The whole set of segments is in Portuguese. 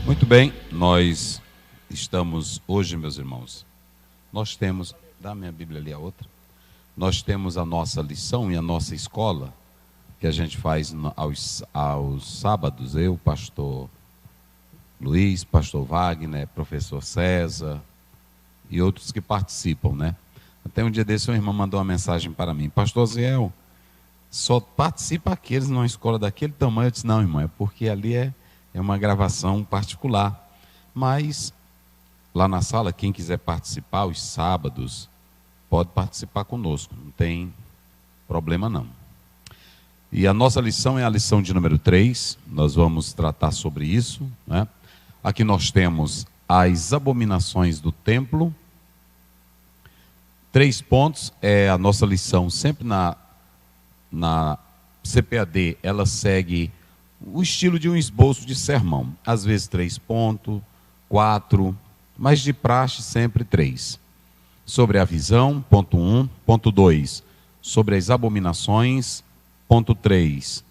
Muito bem, nós estamos hoje, meus irmãos, nós temos, dá minha Bíblia ali a outra, nós temos a nossa lição e a nossa escola, que a gente faz aos sábados, eu, pastor Luiz, pastor Wagner, professor César e outros que participam, né? Até um dia desse uma irmã mandou uma mensagem para mim: pastor Ziel, só participa aqueles numa escola daquele tamanho. Eu disse: não, irmã, é porque ali é uma gravação particular. Mas lá na sala, quem quiser participar, os sábados, pode participar conosco, não tem problema não. E a nossa lição é a lição de número 3, nós vamos tratar sobre isso, né? Aqui nós temos as abominações do templo. 3 pontos, é a nossa lição, sempre na CPAD, ela segue o estilo de um esboço de sermão. Às vezes 3 pontos, 4, mas de praxe sempre 3. Sobre a visão, ponto 1. Ponto 2, sobre as abominações. Ponto 3,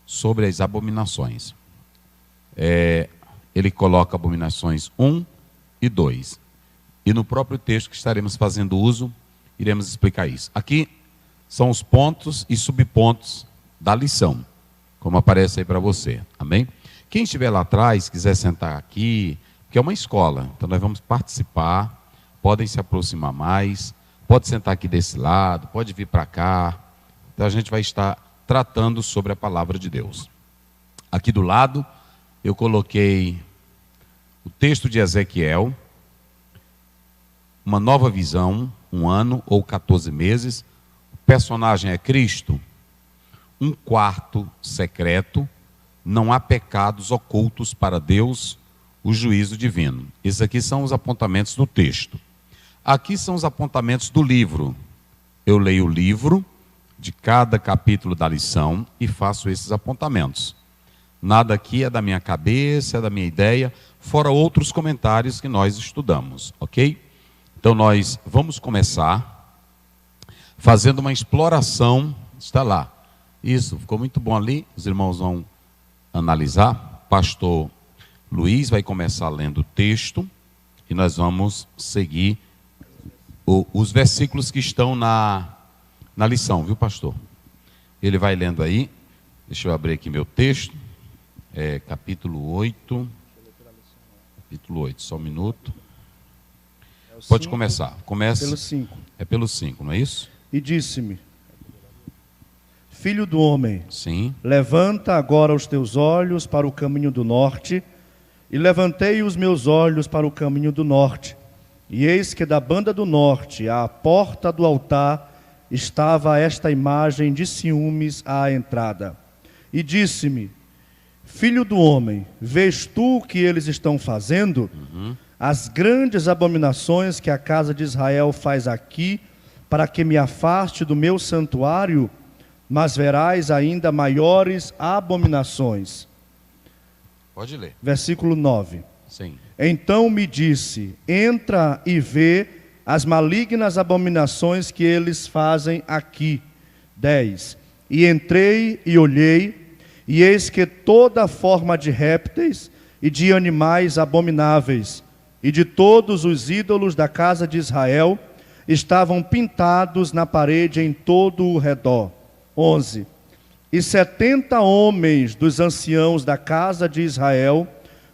sobre as abominações. Ele coloca abominações 1 e 2. E no próprio texto que estaremos fazendo uso, iremos explicar isso. Aqui são os pontos e subpontos da lição, como aparece aí para você, amém? Quem estiver lá atrás, quiser sentar aqui, porque é uma escola, então nós vamos participar, podem se aproximar mais, pode sentar aqui desse lado, pode vir para cá, então a gente vai estar tratando sobre a palavra de Deus. Aqui do lado, eu coloquei o texto de Ezequiel, uma nova visão, 1 ano ou 14 meses, o personagem é Cristo, um quarto secreto, não há pecados ocultos para Deus, o juízo divino. Esses aqui são os apontamentos do texto. Aqui são os apontamentos do livro. Eu leio o livro de cada capítulo da lição e faço esses apontamentos. Nada aqui é da minha cabeça, é da minha ideia, fora outros comentários que nós estudamos, ok? Então nós vamos começar fazendo uma exploração, está lá. Isso, ficou muito bom ali, os irmãos vão analisar. Pastor Luiz vai começar lendo o texto e nós vamos seguir os versículos que estão na lição, viu, pastor? Ele vai lendo aí, deixa eu abrir aqui meu texto, capítulo 8, só um minuto. Pode 5, começar, comece. Pelo 5. É pelo 5, não é isso? E disse-me: filho do homem, sim, levanta agora os teus olhos para o caminho do norte. E levantei os meus olhos para o caminho do norte, e eis que da banda do norte, à porta do altar, estava esta imagem de ciúmes à entrada. E disse-me: filho do homem, vês tu o que eles estão fazendo? As grandes abominações que a casa de Israel faz aqui, para que me afaste do meu santuário, mas verás ainda maiores abominações. Pode ler. Versículo 9. Sim. Então me disse: entra e vê as malignas abominações que eles fazem aqui. 10. E entrei e olhei, e eis que toda forma de répteis e de animais abomináveis, e de todos os ídolos da casa de Israel, estavam pintados na parede em todo o redor. 11. E 70 homens dos anciãos da casa de Israel,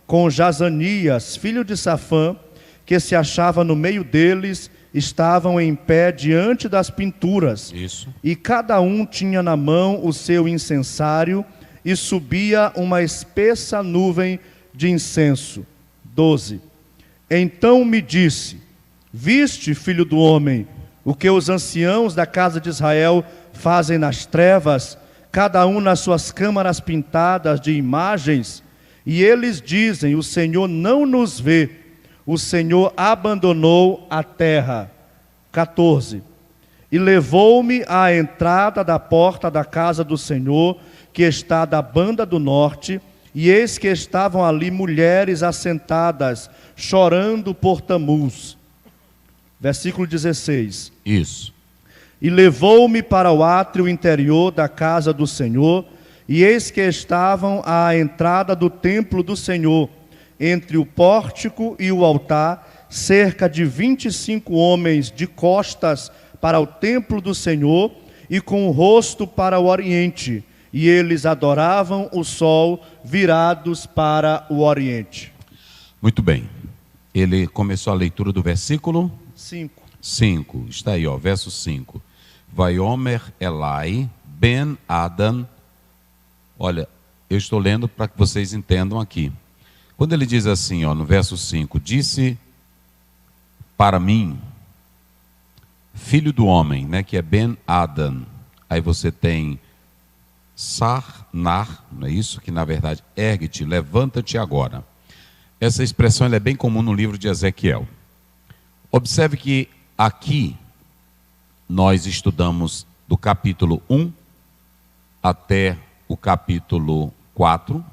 com Jazanias, filho de Safã, que se achava no meio deles, estavam em pé diante das pinturas. Isso. E cada um tinha na mão o seu incensário, e subia uma espessa nuvem de incenso. 12. Então me disse: viste, filho do homem, o que os anciãos da casa de Israel fazem nas trevas, cada um nas suas câmaras pintadas de imagens? E eles dizem: o Senhor não nos vê, o Senhor abandonou a terra. 14. E levou-me à entrada da porta da casa do Senhor, que está da banda do norte, e eis que estavam ali mulheres assentadas, chorando por Tamuz. Versículo 16. Isso. E levou-me para o átrio interior da casa do Senhor, e eis que estavam à entrada do templo do Senhor, entre o pórtico e o altar, cerca de 25 homens de costas para o templo do Senhor e com o rosto para o oriente, e eles adoravam o sol virados para o oriente. Muito bem. Ele começou a leitura do versículo 5. Está aí, ó, verso 5. Vaiomer Elai ben Adam. Olha, eu estou lendo para que vocês entendam aqui. Quando ele diz assim, ó, no verso 5, disse para mim, filho do homem, né, que é Ben Adam. Aí você tem Sarnar, não é isso? Que na verdade, ergue-te, levanta-te agora. Essa expressão ela é bem comum no livro de Ezequiel. Observe que aqui nós estudamos do capítulo 1 até o capítulo 4,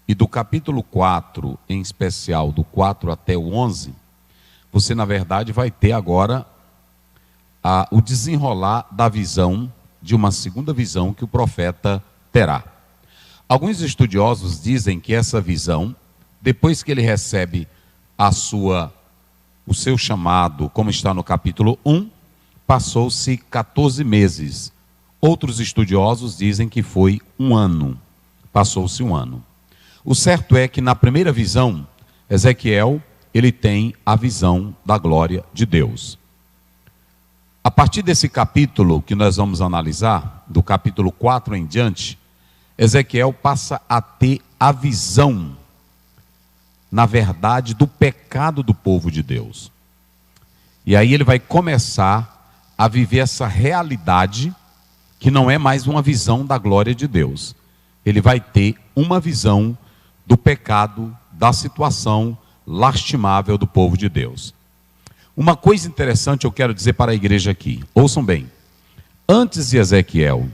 e do capítulo 4, em especial do 4 até o 11, você na verdade vai ter agora o desenrolar da visão, de uma segunda visão que o profeta terá. Alguns estudiosos dizem que essa visão, depois que ele recebe o seu chamado, como está no capítulo 1, passou-se 14 meses. Outros estudiosos dizem que foi um ano. Passou-se um ano. O certo é que na primeira visão, Ezequiel, ele tem a visão da glória de Deus. A partir desse capítulo que nós vamos analisar, do capítulo 4 em diante, Ezequiel passa a ter a visão, na verdade, do pecado do povo de Deus. E aí ele vai começar a viver essa realidade, que não é mais uma visão da glória de Deus. Ele vai ter uma visão do pecado, da situação lastimável do povo de Deus. Uma coisa interessante eu quero dizer para a igreja aqui. Ouçam bem. Antes de Ezequiel,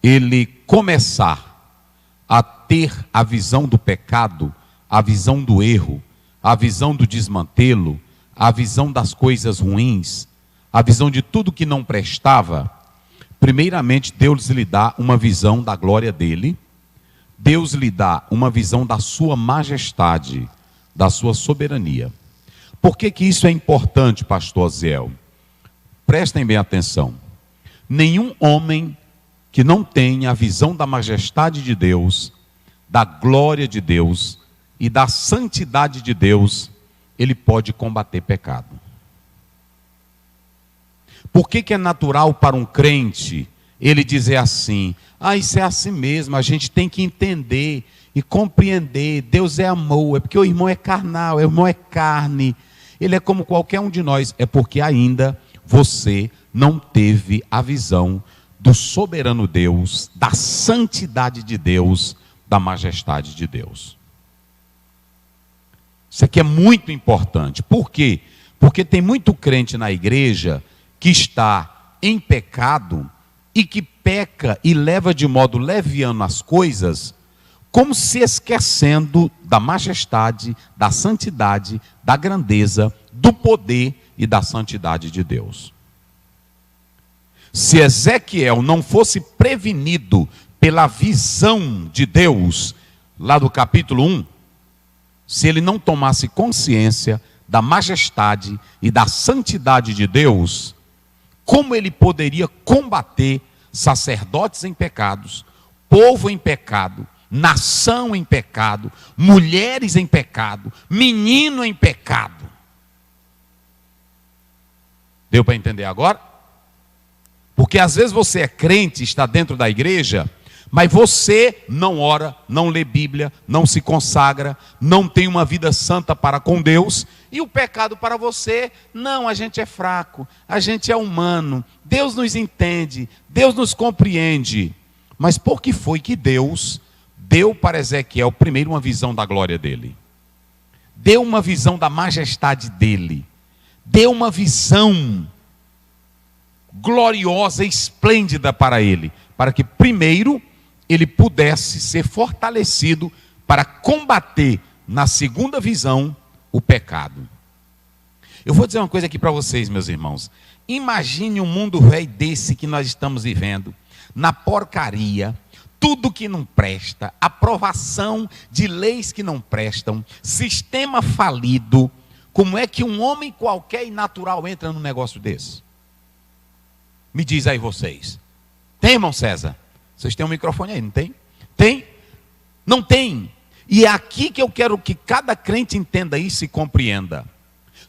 ele começar a ter a visão do pecado, a visão do erro, a visão do desmantelo, a visão das coisas ruins, a visão de tudo que não prestava, primeiramente Deus lhe dá uma visão da glória dele, Deus lhe dá uma visão da sua majestade, da sua soberania. Por que que isso é importante, pastor Aziel? Prestem bem atenção. Nenhum homem que não tenha a visão da majestade de Deus, da glória de Deus e da santidade de Deus, ele pode combater pecado. Por que que é natural para um crente ele dizer assim, isso é assim mesmo, a gente tem que entender e compreender, Deus é amor, é porque o irmão é carnal, o irmão é carne, ele é como qualquer um de nós, é porque ainda você não teve a visão do soberano Deus, da santidade de Deus, da majestade de Deus. Isso aqui é muito importante. Por quê? Porque tem muito crente na igreja que está em pecado e que peca e leva de modo leviano as coisas, como se esquecendo da majestade, da santidade, da grandeza, do poder e da santidade de Deus. Se Ezequiel não fosse prevenido pela visão de Deus, lá do capítulo 1, se ele não tomasse consciência da majestade e da santidade de Deus, como ele poderia combater sacerdotes em pecados, povo em pecado, nação em pecado, mulheres em pecado, menino em pecado? Deu para entender agora? Porque às vezes você é crente, está dentro da igreja, mas você não ora, não lê Bíblia, não se consagra, não tem uma vida santa para com Deus, e o pecado para você, não, a gente é fraco, a gente é humano, Deus nos entende, Deus nos compreende. Mas por que foi que Deus deu para Ezequiel primeiro uma visão da glória dele? Deu uma visão da majestade dele, deu uma visão gloriosa, esplêndida para ele, para que primeiro ele pudesse ser fortalecido para combater na segunda visão o pecado. Eu vou dizer uma coisa aqui para vocês, meus irmãos. Imagine um mundo velho desse que nós estamos vivendo, na porcaria, tudo que não presta, aprovação de leis que não prestam, sistema falido. Como é que um homem qualquer e natural entra num negócio desse? Me diz aí vocês. Tem, irmão César? Vocês têm um microfone aí, não tem? Tem? Não tem. E é aqui que eu quero que cada crente entenda isso e compreenda.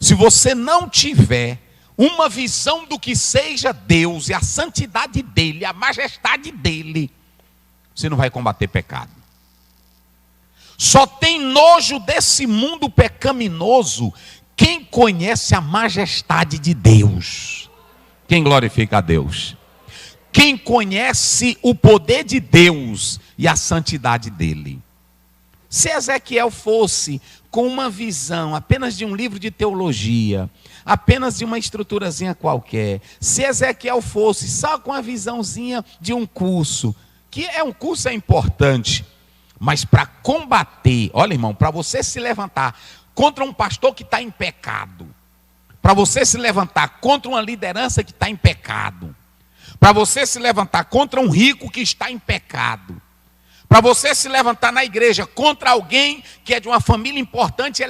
Se você não tiver uma visão do que seja Deus e a santidade dele, a majestade dele, você não vai combater pecado. Só tem nojo desse mundo pecaminoso quem conhece a majestade de Deus. Quem glorifica a Deus. Quem conhece o poder de Deus e a santidade dele. Se Ezequiel fosse com uma visão apenas de um livro de teologia, apenas de uma estruturazinha qualquer, se Ezequiel fosse só com a visãozinha de um curso, que é um curso é importante, mas para combater, olha irmão, para você se levantar contra um pastor que está em pecado, para você se levantar contra uma liderança que está em pecado, para você se levantar contra um rico que está em pecado, para você se levantar na igreja contra alguém que é de uma família importante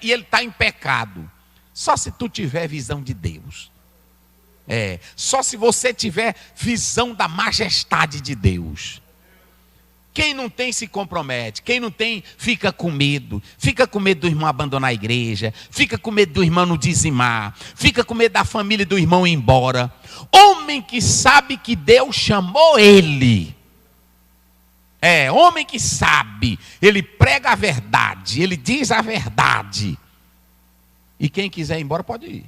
e ele está em pecado, só se tu tiver visão de Deus. Só se você tiver visão da majestade de Deus. Quem não tem se compromete, quem não tem fica com medo do irmão abandonar a igreja, fica com medo do irmão não dizimar, fica com medo da família do irmão ir embora. Homem que sabe que Deus chamou ele, homem que sabe, ele prega a verdade, ele diz a verdade, e quem quiser ir embora pode ir.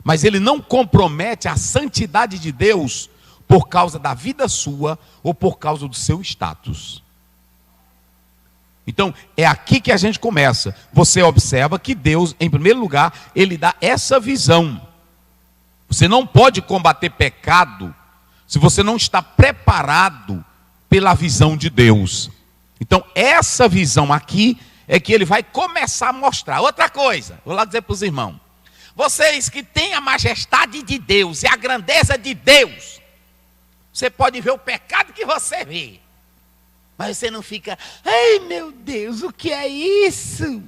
Mas ele não compromete a santidade de Deus por causa da vida sua ou por causa do seu status. Então, é aqui que a gente começa. Você observa que Deus, em primeiro lugar, ele dá essa visão. Você não pode combater pecado se você não está preparado pela visão de Deus. Então, essa visão aqui é que ele vai começar a mostrar. Outra coisa, vou lá dizer para os irmãos. Vocês que têm a majestade de Deus e a grandeza de Deus, você pode ver o pecado que você vê, mas você não fica, ai meu Deus, o que é isso?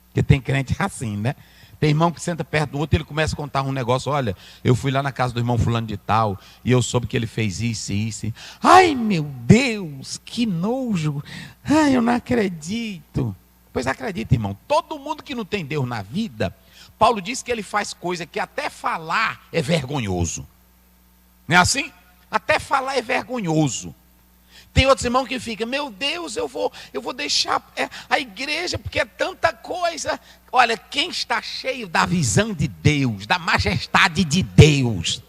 Porque tem crente assim, né? Tem irmão que senta perto do outro e ele começa a contar um negócio. Olha, eu fui lá na casa do irmão fulano de tal e eu soube que ele fez isso e isso. Ai meu Deus, que nojo. Ai, eu não acredito. Pois acredita, irmão, todo mundo que não tem Deus na vida, Paulo diz que ele faz coisa que até falar é vergonhoso. Não é assim? Até falar é vergonhoso. Tem outros irmãos que ficam, meu Deus, eu vou deixar a igreja porque é tanta coisa. Olha, quem está cheio da visão de Deus, da majestade de Deus,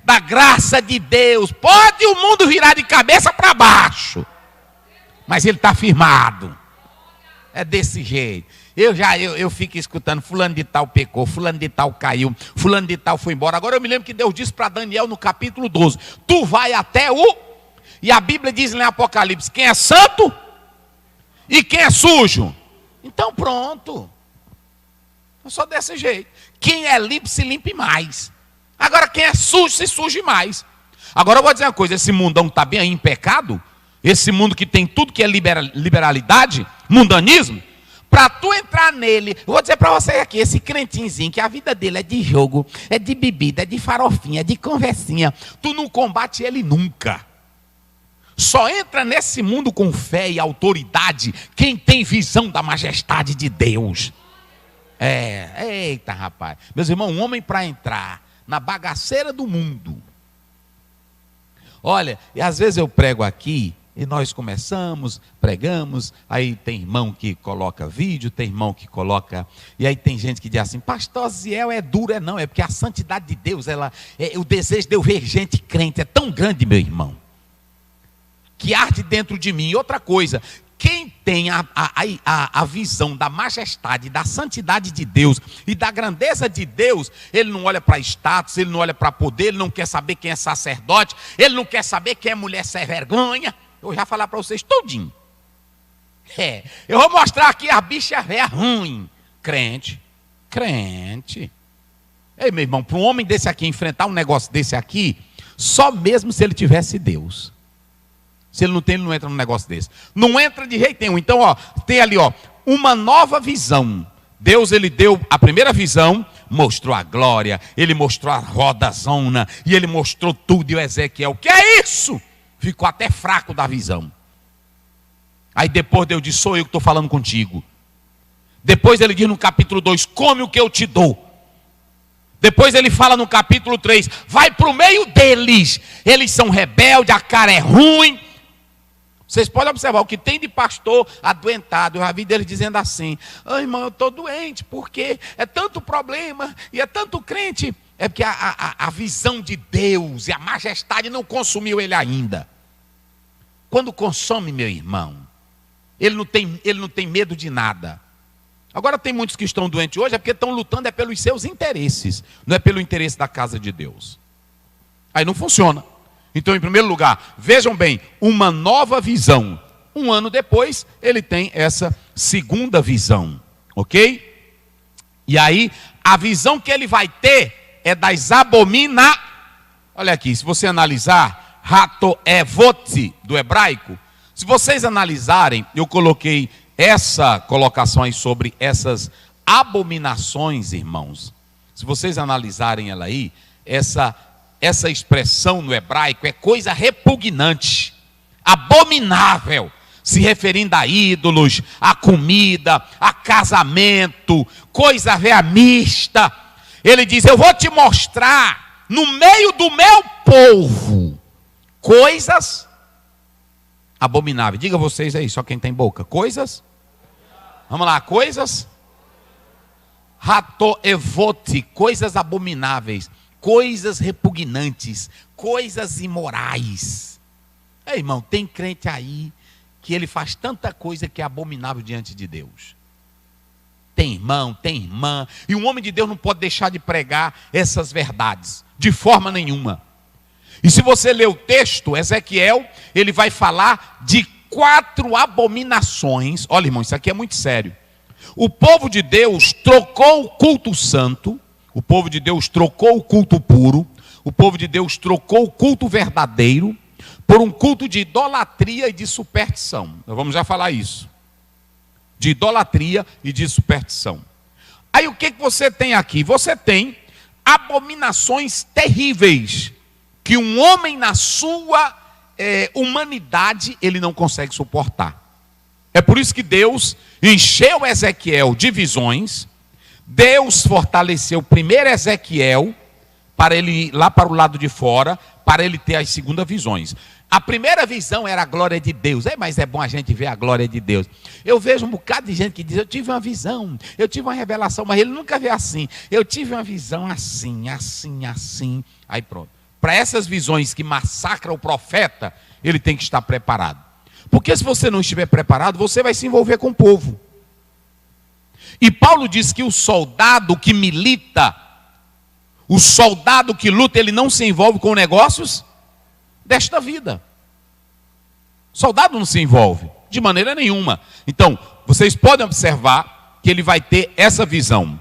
da graça de Deus, pode o mundo virar de cabeça para baixo, mas ele está firmado. É desse jeito. Eu fico escutando, fulano de tal pecou, fulano de tal caiu, fulano de tal foi embora. Agora eu me lembro que Deus disse para Daniel no capítulo 12, tu vai até o... E a Bíblia diz em Apocalipse, quem é santo e quem é sujo. Então pronto. É só desse jeito. Quem é limpo se limpe mais. Agora quem é sujo se suje mais. Agora eu vou dizer uma coisa, esse mundão está bem aí em pecado, esse mundo que tem tudo que é liberalidade, mundanismo, para tu entrar nele, eu vou dizer para vocês aqui, esse crentinzinho, que a vida dele é de jogo, é de bebida, é de farofinha, é de conversinha, tu não combate ele nunca. Só entra nesse mundo com fé e autoridade quem tem visão da majestade de Deus. Eita rapaz, meus irmãos, um homem para entrar na bagaceira do mundo. Olha, e às vezes eu prego aqui, e nós começamos, pregamos, aí tem irmão que coloca vídeo, tem irmão que coloca, e aí tem gente que diz assim, pastor Ziel é duro, não, é porque a santidade de Deus, o desejo de eu ver gente crente é tão grande, meu irmão, que arde dentro de mim. E outra coisa, quem tem a visão da majestade, da santidade de Deus e da grandeza de Deus, ele não olha para status, ele não olha para poder, ele não quer saber quem é sacerdote, ele não quer saber quem é mulher sem vergonha. Eu vou já falar para vocês tudinho. Eu vou mostrar aqui a bicha véia ruim. Crente. Ei, meu irmão, para um homem desse aqui enfrentar um negócio desse aqui, Só mesmo se ele tivesse Deus. Se ele não tem, ele não entra num negócio desse. Não entra de jeito nenhum. Então, ó, tem ali, ó, uma nova visão. Deus, ele deu a primeira visão, mostrou a glória, ele mostrou a rodazona, e ele mostrou tudo, e o Ezequiel, que é isso? Ficou até fraco da visão. Aí depois Deus disse, sou eu que estou falando contigo. Depois ele diz no capítulo 2, come o que eu te dou. Depois ele fala no capítulo 3, vai para o meio deles, eles são rebeldes, a cara é ruim. Vocês podem observar, o que tem de pastor adoentado, eu já vi deles dizendo assim, irmão, eu estou doente, porque é tanto problema, e é tanto crente, é porque a visão de Deus e a majestade não consumiu ele ainda. Quando consome, meu irmão, ele não tem medo de nada. Agora tem muitos que estão doentes hoje, é porque estão lutando pelos seus interesses, não é pelo interesse da casa de Deus. Aí não funciona. Então, em primeiro lugar, vejam bem, uma nova visão. Um ano depois, ele tem essa segunda visão, ok? E aí, a visão que ele vai ter é das Olha aqui, se você analisar, Hatoevot do hebraico, se vocês analisarem, eu coloquei essa colocação aí sobre essas abominações, irmãos. Se vocês analisarem ela aí, essa expressão no hebraico é coisa repugnante, abominável, se referindo a ídolos, a comida, a casamento, coisa veamista. Ele diz, eu vou te mostrar no meio do meu povo coisas abomináveis. Diga vocês aí, só quem tem boca, coisas, vamos lá, coisas, Hatoevot, coisas abomináveis, coisas repugnantes, coisas imorais. Irmão, tem crente aí que ele faz tanta coisa que é abominável diante de Deus. Tem irmão, tem irmã, e um homem de Deus não pode deixar de pregar essas verdades, de forma nenhuma. E se você ler o texto, Ezequiel, ele vai falar de 4 abominações. Olha, irmão, isso aqui é muito sério. O povo de Deus trocou o culto santo, o povo de Deus trocou o culto puro, o povo de Deus trocou o culto verdadeiro por um culto de idolatria e de superstição. Nós vamos já falar isso. De idolatria e de superstição. Aí o que você tem aqui? Você tem abominações terríveis que um homem na sua humanidade ele não consegue suportar. É por isso que Deus encheu Ezequiel de visões. Deus fortaleceu primeiro Ezequiel para ele ir lá para o lado de fora, para ele ter as segundas visões. A primeira visão era a glória de Deus. Mas é bom a gente ver a glória de Deus. Eu vejo um bocado de gente que diz, eu tive uma visão, eu tive uma revelação, mas ele nunca vê assim. Eu tive uma visão assim, assim, assim. Aí pronto. Para essas visões que massacram o profeta, ele tem que estar preparado. Porque se você não estiver preparado, você vai se envolver com o povo. E Paulo diz que o soldado que milita, o soldado que luta, ele não se envolve com negócios desta vida. O soldado não se envolve de maneira nenhuma. Então, vocês podem observar que ele vai ter essa visão.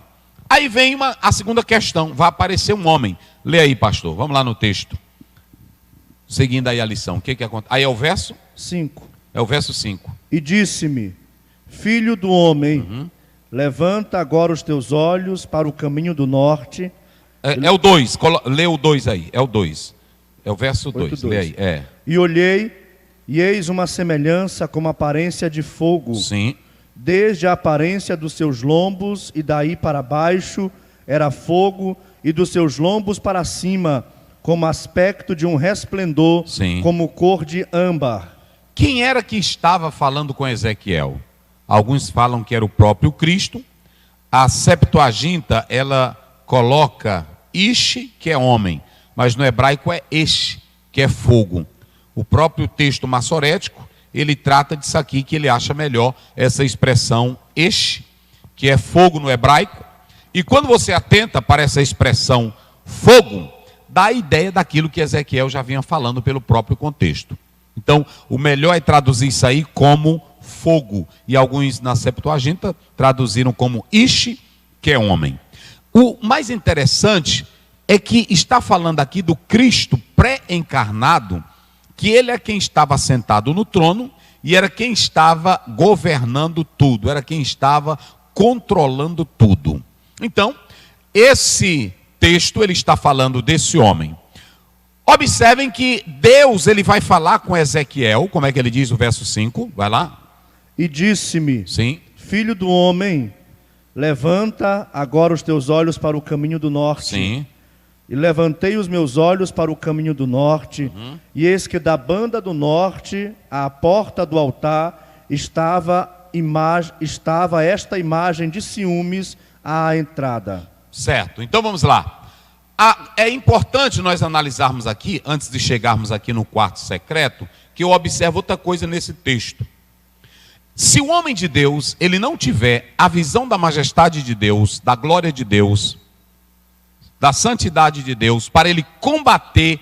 Aí vem a segunda questão, vai aparecer um homem. Lê aí, pastor, vamos lá no texto. Seguindo aí a lição, o que acontece? Aí é o verso 5. É o verso 5. E disse-me, filho do homem, levanta agora os teus olhos para o caminho do norte. É o 2, lê o 2 aí, é o 2. É o verso 2, lê aí. E olhei, e eis uma semelhança como aparência de fogo. Sim. Desde a aparência dos seus lombos e daí para baixo era fogo, e dos seus lombos para cima, como aspecto de um resplendor, sim, como cor de âmbar. Quem era que estava falando com Ezequiel? Alguns falam que era o próprio Cristo. A Septuaginta, ela coloca Ish, que é homem, mas no hebraico é Esh, que é fogo. O próprio texto massorético, ele trata disso aqui, que ele acha melhor essa expressão Esh, que é fogo no hebraico. E quando você atenta para essa expressão fogo, dá a ideia daquilo que Ezequiel já vinha falando pelo próprio contexto. Então, o melhor é traduzir isso aí como fogo. E alguns na Septuaginta traduziram como Ish, que é homem. O mais interessante é que está falando aqui do Cristo pré-encarnado, que ele é quem estava sentado no trono e era quem estava governando tudo, era quem estava controlando tudo. Então, esse texto ele está falando desse homem. Observem que Deus ele vai falar com Ezequiel, como é que ele diz o verso 5? Vai lá. E disse-me: Sim. Filho do homem, levanta agora os teus olhos para o caminho do norte. Sim. E levantei os meus olhos para o caminho do norte, e eis que da banda do norte, à porta do altar, estava esta imagem de ciúmes à entrada. Certo, então vamos lá. É importante nós analisarmos aqui, antes de chegarmos aqui no quarto secreto, que eu observo outra coisa nesse texto. Se o homem de Deus, ele não tiver a visão da majestade de Deus, da glória de Deus, da santidade de Deus, para ele combater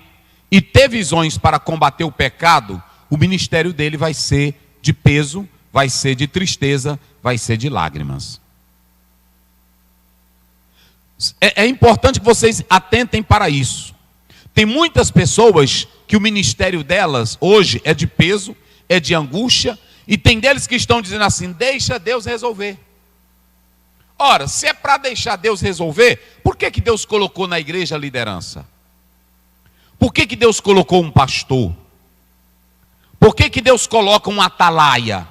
e ter visões para combater o pecado, o ministério dele vai ser de peso, vai ser de tristeza, vai ser de lágrimas. É importante que vocês atentem para isso. Tem muitas pessoas que o ministério delas hoje é de peso, é de angústia, e tem deles que estão dizendo assim: deixa Deus resolver. Ora, se é para deixar Deus resolver, por que Deus colocou na igreja a liderança? Por que Deus colocou um pastor? Por que Deus coloca um atalaia?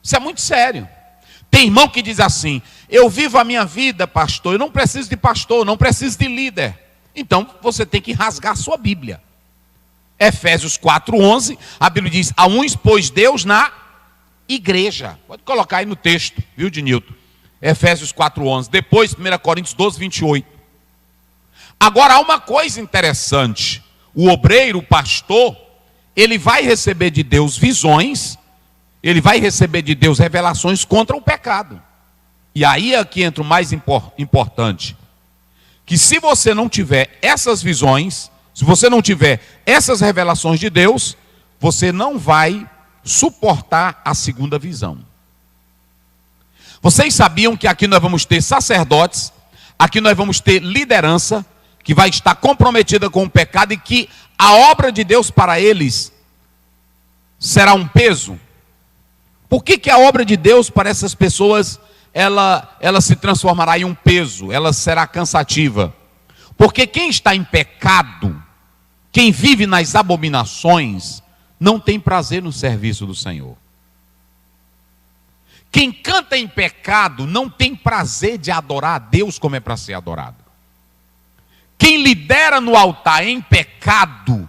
Isso é muito sério. Tem irmão que diz assim: eu vivo a minha vida, pastor, eu não preciso de pastor, não preciso de líder. Então você tem que rasgar a sua Bíblia. Efésios 4:11, a Bíblia diz: a uns pôs Deus na igreja. Pode colocar aí no texto, viu, Dinilton? Efésios 4:11. Depois 1 Coríntios 12:28. Agora há uma coisa interessante. O obreiro, o pastor, ele vai receber de Deus visões, ele vai receber de Deus revelações contra o pecado. E aí é que entra o mais importante. Que se você não tiver essas visões, se você não tiver essas revelações de Deus, você não vai suportar a segunda visão. Vocês sabiam que aqui nós vamos ter sacerdotes, aqui nós vamos ter liderança, que vai estar comprometida com o pecado, e que a obra de Deus para eles será um peso? Por que a obra de Deus para essas pessoas, ela se transformará em um peso, ela será cansativa? Porque quem está em pecado, quem vive nas abominações, não tem prazer no serviço do Senhor. Quem canta em pecado não tem prazer de adorar a Deus como é para ser adorado. Quem lidera no altar em pecado,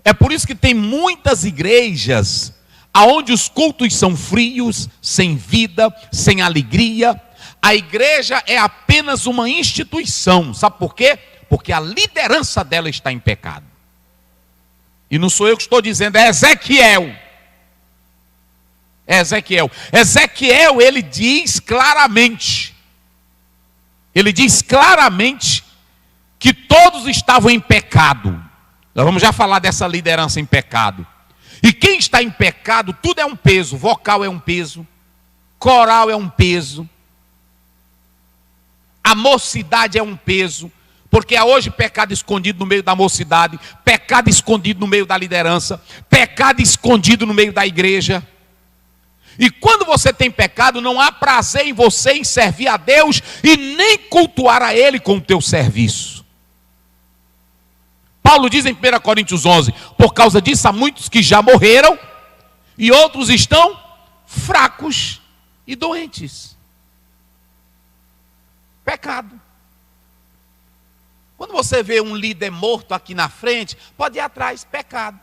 é por isso que tem muitas igrejas aonde os cultos são frios, sem vida, sem alegria. A igreja é apenas uma instituição. Sabe por quê? Porque a liderança dela está em pecado. E não sou eu que estou dizendo, é Ezequiel. É Ezequiel. Ezequiel, ele diz claramente que todos estavam em pecado. Nós vamos já falar dessa liderança em pecado. E quem está em pecado, tudo é um peso. Vocal é um peso, coral é um peso, a mocidade é um peso. Porque há hoje pecado escondido no meio da mocidade, pecado escondido no meio da liderança, pecado escondido no meio da igreja. E quando você tem pecado, não há prazer em você em servir a Deus e nem cultuar a Ele com o teu serviço. Paulo diz em 1 Coríntios 11, por causa disso há muitos que já morreram e outros estão fracos e doentes. Pecado. Quando você vê um líder morto aqui na frente, pode ir atrás, pecado.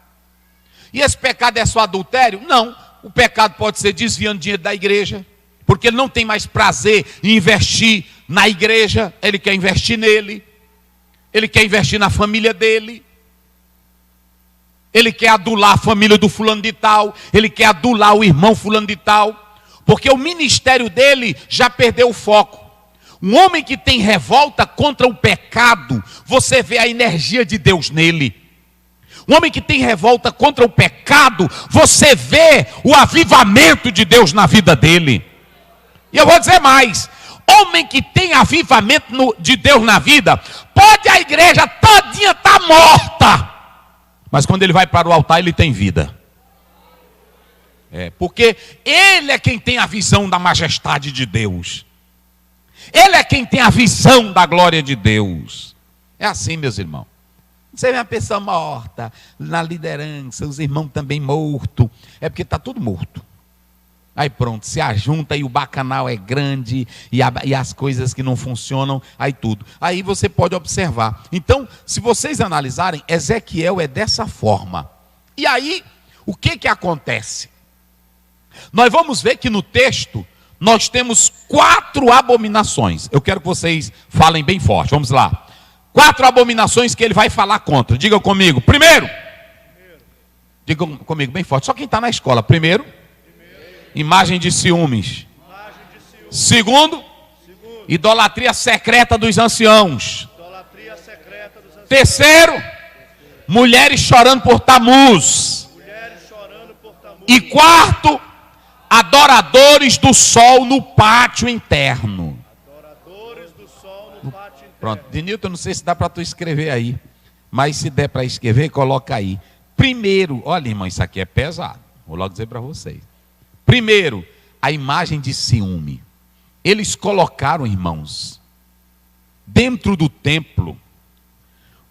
E esse pecado é só adultério? Não. O pecado pode ser desviando dinheiro da igreja, porque ele não tem mais prazer em investir na igreja, ele quer investir nele, ele quer investir na família dele, ele quer adular a família do fulano de tal, ele quer adular o irmão fulano de tal, porque o ministério dele já perdeu o foco. Um homem que tem revolta contra o pecado, você vê a energia de Deus nele. Um homem que tem revolta contra o pecado, você vê o avivamento de Deus na vida dele. E eu vou dizer mais, Homem que tem avivamento de Deus na vida, pode a igreja todinha estar morta, mas quando ele vai para o altar, ele tem vida. Porque ele é quem tem a visão da majestade de Deus. Ele é quem tem a visão da glória de Deus. É assim, meus irmãos. Você vê uma pessoa morta na liderança, os irmãos também mortos. É porque está tudo morto. Aí pronto, se ajunta e o bacanal é grande e as coisas que não funcionam, aí tudo. Aí você pode observar. Então, se vocês analisarem, Ezequiel é dessa forma. E aí, o que acontece? Nós vamos ver que no texto, nós temos 4 abominações. Eu quero que vocês falem bem forte, vamos lá. 4 abominações que ele vai falar contra. Diga comigo. Primeiro. Diga comigo bem forte. Só quem está na escola. Primeiro. Imagem de ciúmes. Segundo. Idolatria secreta dos anciãos. Terceiro. Mulheres chorando por Tamuz. E quarto. Adoradores do sol no pátio interno. Pronto, Denilton, não sei se dá para tu escrever aí, mas se der para escrever, coloca aí. Primeiro, olha, irmão, isso aqui é pesado, vou logo dizer para vocês. Primeiro, a imagem de ciúme. Eles colocaram, irmãos, dentro do templo,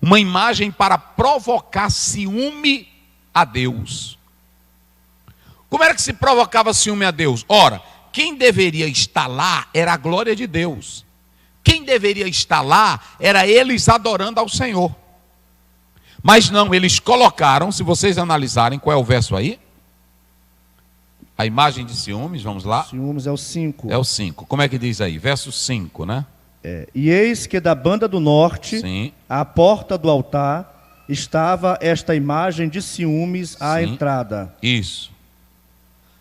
uma imagem para provocar ciúme a Deus. Como era que se provocava ciúme a Deus? Ora, quem deveria estar lá era a glória de Deus. Quem deveria estar lá era eles adorando ao Senhor. Mas não, eles colocaram, se vocês analisarem, qual é o verso aí? A imagem de ciúmes, vamos lá. Ciúmes é o 5. É o 5. Como é que diz aí? Verso 5, né? E eis que da banda do norte, sim, à porta do altar, estava esta imagem de ciúmes à sim, entrada. Isso.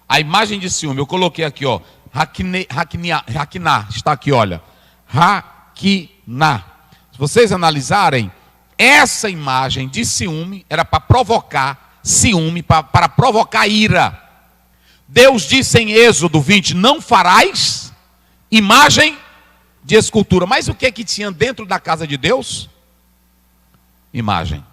A imagem de ciúme, eu coloquei aqui, ó. Raquiná, está aqui, olha. Raquiná. Se vocês analisarem, essa imagem de ciúme era para provocar ciúme, para provocar ira. Deus disse em Êxodo 20, não farás imagem de escultura. Mas o que tinha dentro da casa de Deus? Imagem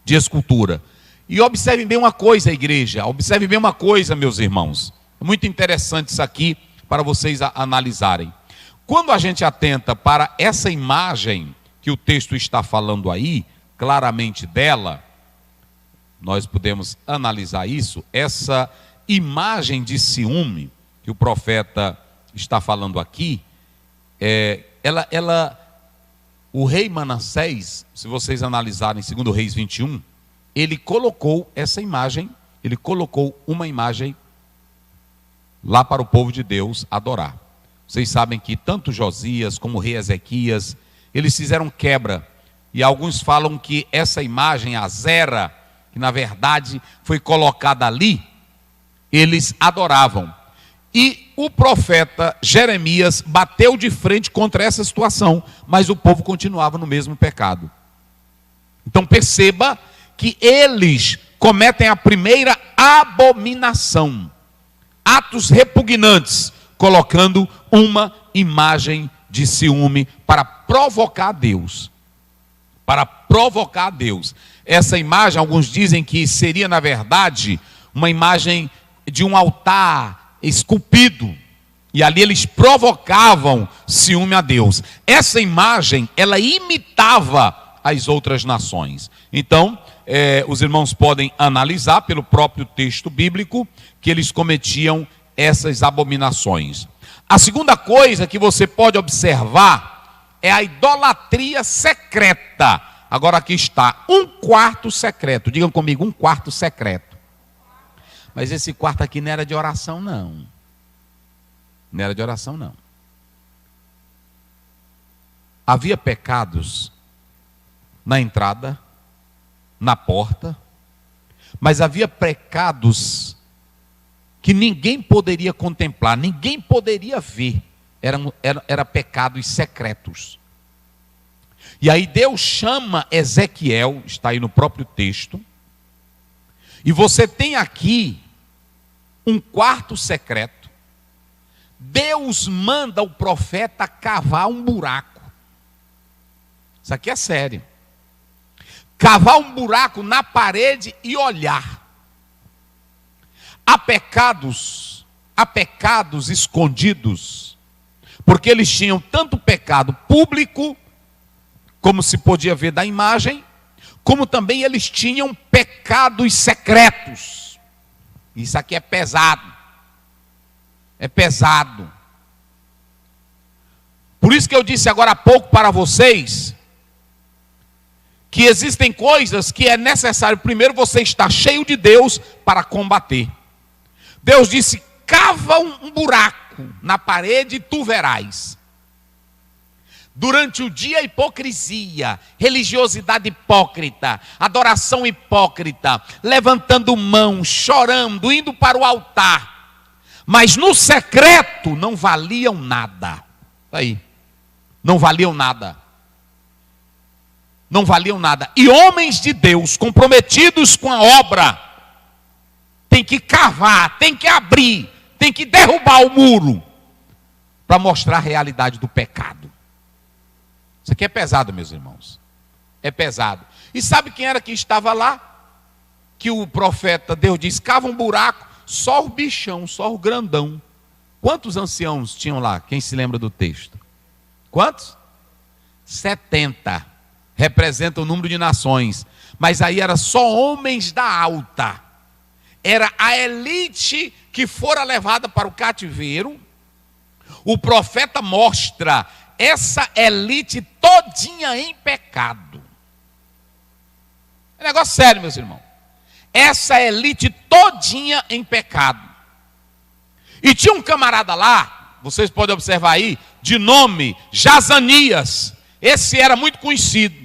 de escultura. E observem bem uma coisa, igreja, observem bem uma coisa, meus irmãos. É muito interessante isso aqui para vocês analisarem. Quando a gente atenta para essa imagem que o texto está falando aí, claramente dela, nós podemos analisar isso, essa imagem de ciúme que o profeta está falando aqui, o rei Manassés, se vocês analisarem 2 Reis 21, ele colocou essa imagem, ele colocou uma imagem lá para o povo de Deus adorar. Vocês sabem que tanto Josias como o rei Ezequias, eles fizeram quebra. E alguns falam que essa imagem, Azera, que na verdade foi colocada ali, eles adoravam. E o profeta Jeremias bateu de frente contra essa situação, mas o povo continuava no mesmo pecado. Então perceba que eles cometem a primeira abominação, atos repugnantes, colocando uma imagem de ciúme para provocar Deus. Para provocar Deus. Essa imagem, alguns dizem que seria, na verdade, uma imagem de um altar esculpido. E ali eles provocavam ciúme a Deus. Essa imagem, ela imitava as outras nações. Então, os irmãos podem analisar pelo próprio texto bíblico que eles cometiam essas abominações. A segunda coisa que você pode observar é a idolatria secreta. Agora aqui está, um quarto secreto. Digam comigo, um quarto secreto. Mas esse quarto aqui não era de oração, não. Não era de oração, não. Havia pecados na entrada, na porta, mas havia pecados que ninguém poderia contemplar, ninguém poderia ver. Era pecados secretos. E aí Deus chama Ezequiel, está aí no próprio texto, e você tem aqui um quarto secreto, Deus manda o profeta cavar um buraco. Isso aqui é sério. Cavar um buraco na parede e olhar. Há pecados escondidos, porque eles tinham tanto pecado público, como se podia ver da imagem, como também eles tinham pecados secretos. Isso aqui é pesado. É pesado. Por isso que eu disse agora há pouco para vocês, que existem coisas que é necessário primeiro você estar cheio de Deus para combater. Deus disse: cava um buraco na parede e tu verás. Durante o dia, hipocrisia, religiosidade hipócrita, adoração hipócrita, levantando mão, chorando, indo para o altar, mas no secreto não valiam nada. Aí, não valiam nada. Não valiam nada. E homens de Deus comprometidos com a obra tem que cavar, tem que abrir, tem que derrubar o muro para mostrar a realidade do pecado. Isso aqui é pesado, meus irmãos. É pesado. E sabe quem era que estava lá? Que o profeta, Deus diz, cava um buraco, só o bichão, só o grandão. Quantos anciãos tinham lá? Quem se lembra do texto? Quantos? 70. Representa o número de nações. Mas aí era só homens da alta. Era a elite que fora levada para o cativeiro. O profeta mostra essa elite todinha em pecado. É negócio sério, meus irmãos. Essa elite todinha em pecado. E tinha um camarada lá, vocês podem observar aí, de nome Jazanias. Esse era muito conhecido.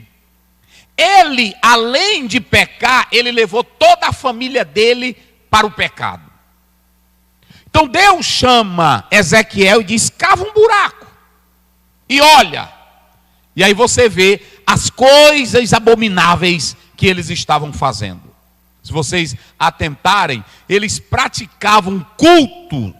Ele, além de pecar, ele levou toda a família dele para o pecado. Então Deus chama Ezequiel e diz: cava um buraco e olha. E aí você vê as coisas abomináveis que eles estavam fazendo. Se vocês atentarem, eles praticavam um culto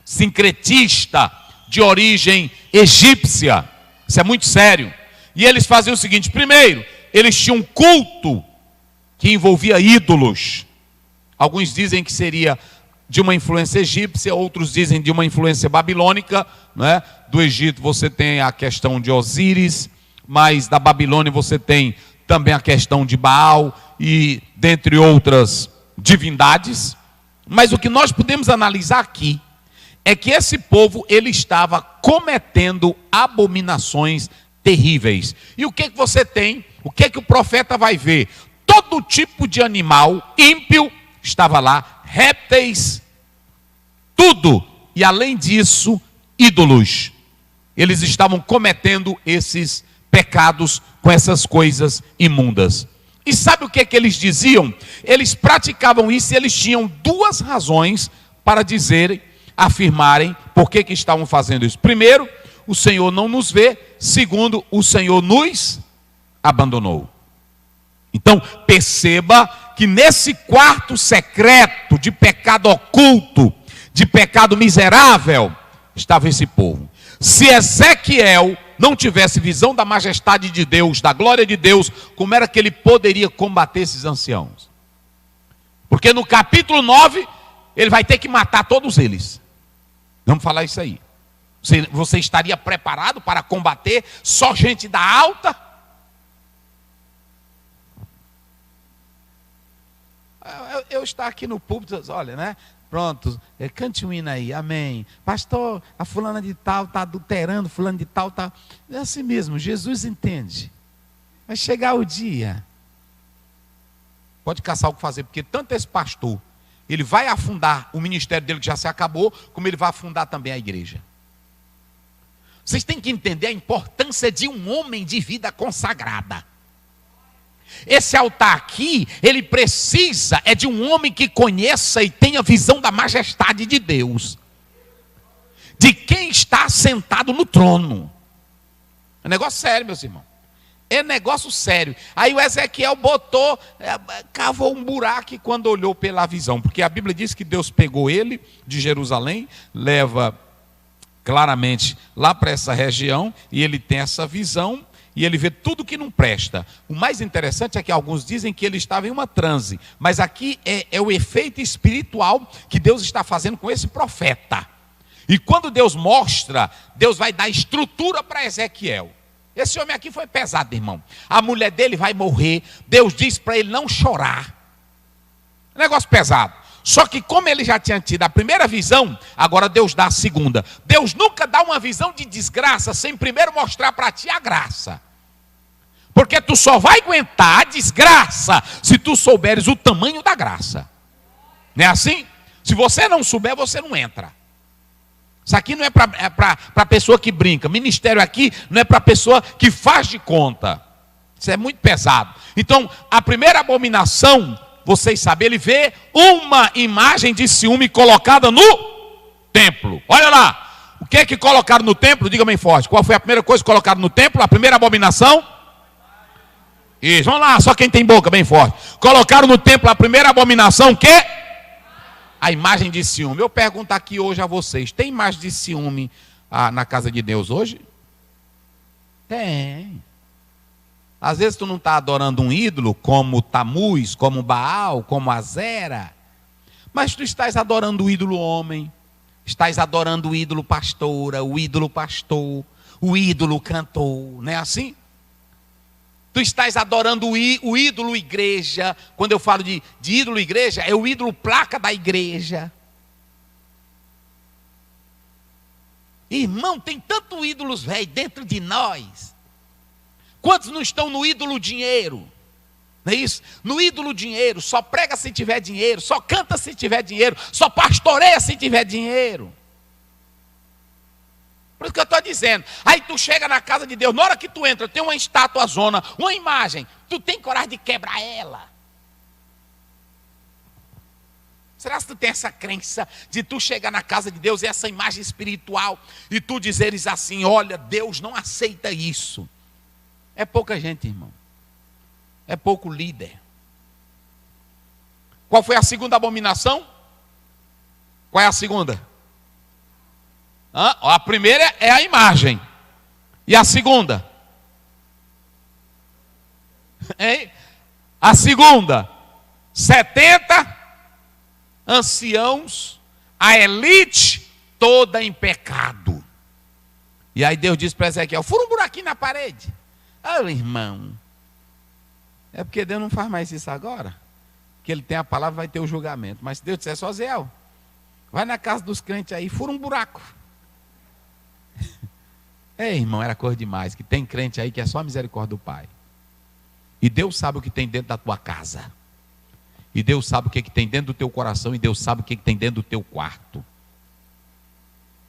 sincretista de origem egípcia. Isso é muito sério. E eles faziam o seguinte: primeiro, eles tinham um culto que envolvia ídolos. Alguns dizem que seria de uma influência egípcia, outros dizem de uma influência babilônica, não é? Do Egito você tem a questão de Osíris, mas da Babilônia você tem também a questão de Baal e dentre outras divindades. Mas o que nós podemos analisar aqui é que esse povo, ele estava cometendo abominações terríveis. E o que você tem? O que o profeta vai ver? Todo tipo de animal ímpio estava lá, répteis, tudo. E além disso, ídolos. Eles estavam cometendo esses pecados com essas coisas imundas. E sabe o que eles diziam? Eles praticavam isso e eles tinham duas razões para dizerem, afirmarem por que estavam fazendo isso. Primeiro, o Senhor não nos vê. Segundo, o Senhor nos abandonou. Então, perceba que nesse quarto secreto de pecado oculto, de pecado miserável, estava esse povo. Se Ezequiel não tivesse visão da majestade de Deus, da glória de Deus, como era que ele poderia combater esses anciãos? Porque no capítulo 9, ele vai ter que matar todos eles. Vamos falar isso aí. Você estaria preparado para combater só gente da alta? Eu estar aqui no púlpito, olha, né? Pronto, cante um hino aí, amém. Pastor, a fulana de tal está adulterando, fulano de tal está... É assim mesmo, Jesus entende. Vai chegar o dia. Pode caçar o que fazer, porque tanto esse pastor, ele vai afundar o ministério dele que já se acabou, como ele vai afundar também a igreja. Vocês têm que entender a importância de um homem de vida consagrada. Esse altar aqui, ele precisa de um homem que conheça e tenha visão da majestade de Deus, de quem está sentado no trono. É negócio sério, meus irmãos. É negócio sério. Aí o Ezequiel botou, cavou um buraco quando olhou pela visão, porque a Bíblia diz que Deus pegou ele de Jerusalém, leva claramente lá para essa região, e ele tem essa visão, e ele vê tudo que não presta. O mais interessante é que alguns dizem que ele estava em uma transe, mas aqui é o efeito espiritual que Deus está fazendo com esse profeta. E quando Deus mostra, Deus vai dar estrutura para Ezequiel. Esse homem aqui foi pesado, irmão. A mulher dele vai morrer, Deus diz para ele não chorar. Negócio pesado. Só que como ele já tinha tido a primeira visão, agora Deus dá a segunda. Deus nunca dá uma visão de desgraça sem primeiro mostrar para ti a graça. Porque tu só vai aguentar a desgraça se tu souberes o tamanho da graça. Não é assim? Se você não souber, você não entra. Isso aqui não é para pessoa que brinca. Ministério aqui não é para pessoa que faz de conta. Isso é muito pesado. Então, a primeira abominação, vocês sabem, ele vê uma imagem de ciúme colocada no templo. Olha lá. O que é que colocaram no templo? Diga bem forte. Qual foi a primeira coisa que colocaram no templo? A primeira abominação? Isso, vamos lá, só quem tem boca, bem forte. Colocaram no templo a primeira abominação, o quê? A imagem de ciúme. Eu pergunto aqui hoje a vocês, tem imagem de ciúme na casa de Deus hoje? Tem. Às vezes tu não está adorando um ídolo, como Tamuz, como Baal, como Azera, mas tu estás adorando o ídolo homem, estás adorando o ídolo pastora, o ídolo pastor, o ídolo cantor, não é assim? Tu estás adorando o ídolo igreja. Quando eu falo de ídolo igreja, é o ídolo placa da igreja. Irmão, tem tanto ídolos velho dentro de nós. Quantos não estão no ídolo dinheiro? Não é isso? No ídolo dinheiro, só prega se tiver dinheiro, só canta se tiver dinheiro, só pastoreia se tiver dinheiro. Por isso que eu estou dizendo. Aí tu chega na casa de Deus, na hora que tu entra, tem uma estátua zona, uma imagem, tu tem coragem de quebrar ela? Será que tu tem essa crença de tu chegar na casa de Deus e essa imagem espiritual e tu dizeres assim, olha, Deus não aceita isso? É pouca gente, irmão. É pouco líder. Qual foi a segunda abominação? Qual é a segunda? A primeira é a imagem. E a segunda? A segunda, 70 anciãos, a elite toda em pecado. E aí Deus diz para Ezequiel, fura um buraquinho na parede. Ah, irmão, é porque Deus não faz mais isso agora, que ele tem a palavra, vai ter o julgamento. Mas se Deus disser só, Zéu, vai na casa dos crentes aí, fura um buraco. Irmão, era coisa demais, que tem crente aí que é só a misericórdia do Pai. E Deus sabe o que tem dentro da tua casa. E Deus sabe o que tem dentro do teu coração. E Deus sabe o que tem dentro do teu quarto.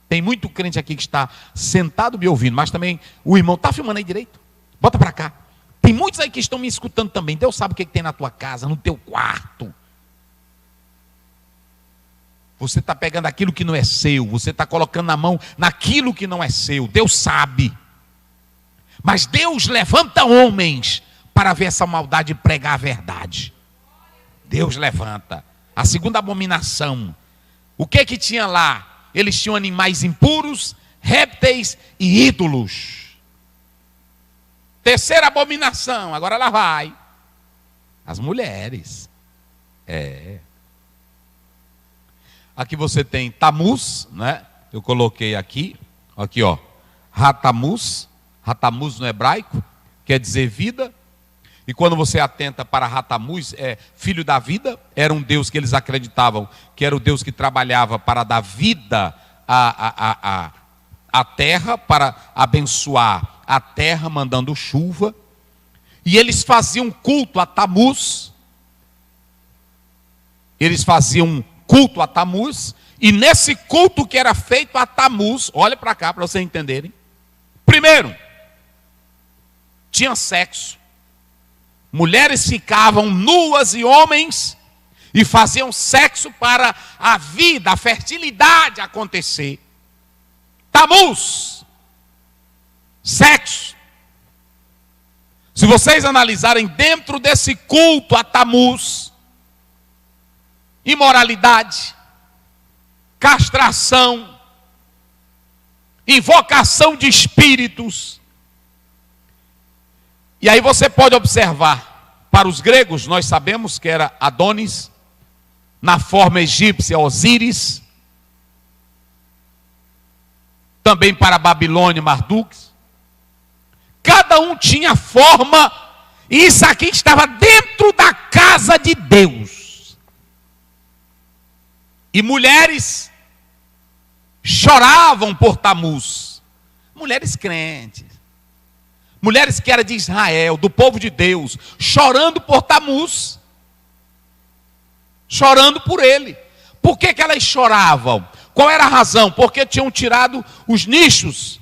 Tem muito crente aqui que está sentado me ouvindo, mas também o irmão está filmando aí direito? Bota para cá. Tem muitos aí que estão me escutando também. Deus sabe o que tem na tua casa, no teu quarto. Você está pegando aquilo que não é seu. Você está colocando na mão naquilo que não é seu. Deus sabe. Mas Deus levanta homens para ver essa maldade e pregar a verdade. Deus levanta. A segunda abominação. O que tinha lá? Eles tinham animais impuros, répteis e ídolos. Terceira abominação. Agora lá vai. As mulheres. Aqui você tem Tamuz, né? Eu coloquei aqui, ó, Ratamuz. Ratamuz no hebraico quer dizer vida. E quando você atenta para Ratamuz, filho da vida, era um Deus que eles acreditavam que era o Deus que trabalhava para dar vida à terra, para abençoar a terra, mandando chuva. E eles faziam culto a Tamuz. Eles faziam culto a Tamuz, e nesse culto que era feito a Tamuz, olha para cá para vocês entenderem. Primeiro, tinha sexo. Mulheres ficavam nuas e homens e faziam sexo para a vida, a fertilidade acontecer. Tamuz, sexo. Se vocês analisarem dentro desse culto a Tamuz, imoralidade, castração, invocação de espíritos. E aí você pode observar, para os gregos, nós sabemos que era Adonis, na forma egípcia, Osíris, também para a Babilônia, Marduk. Cada um tinha forma, e isso aqui estava dentro da casa de Deus. E mulheres choravam por Tamuz, mulheres crentes, mulheres que eram de Israel, do povo de Deus, chorando por Tamuz, chorando por ele. Por que elas choravam? Qual era a razão? Porque tinham tirado os nichos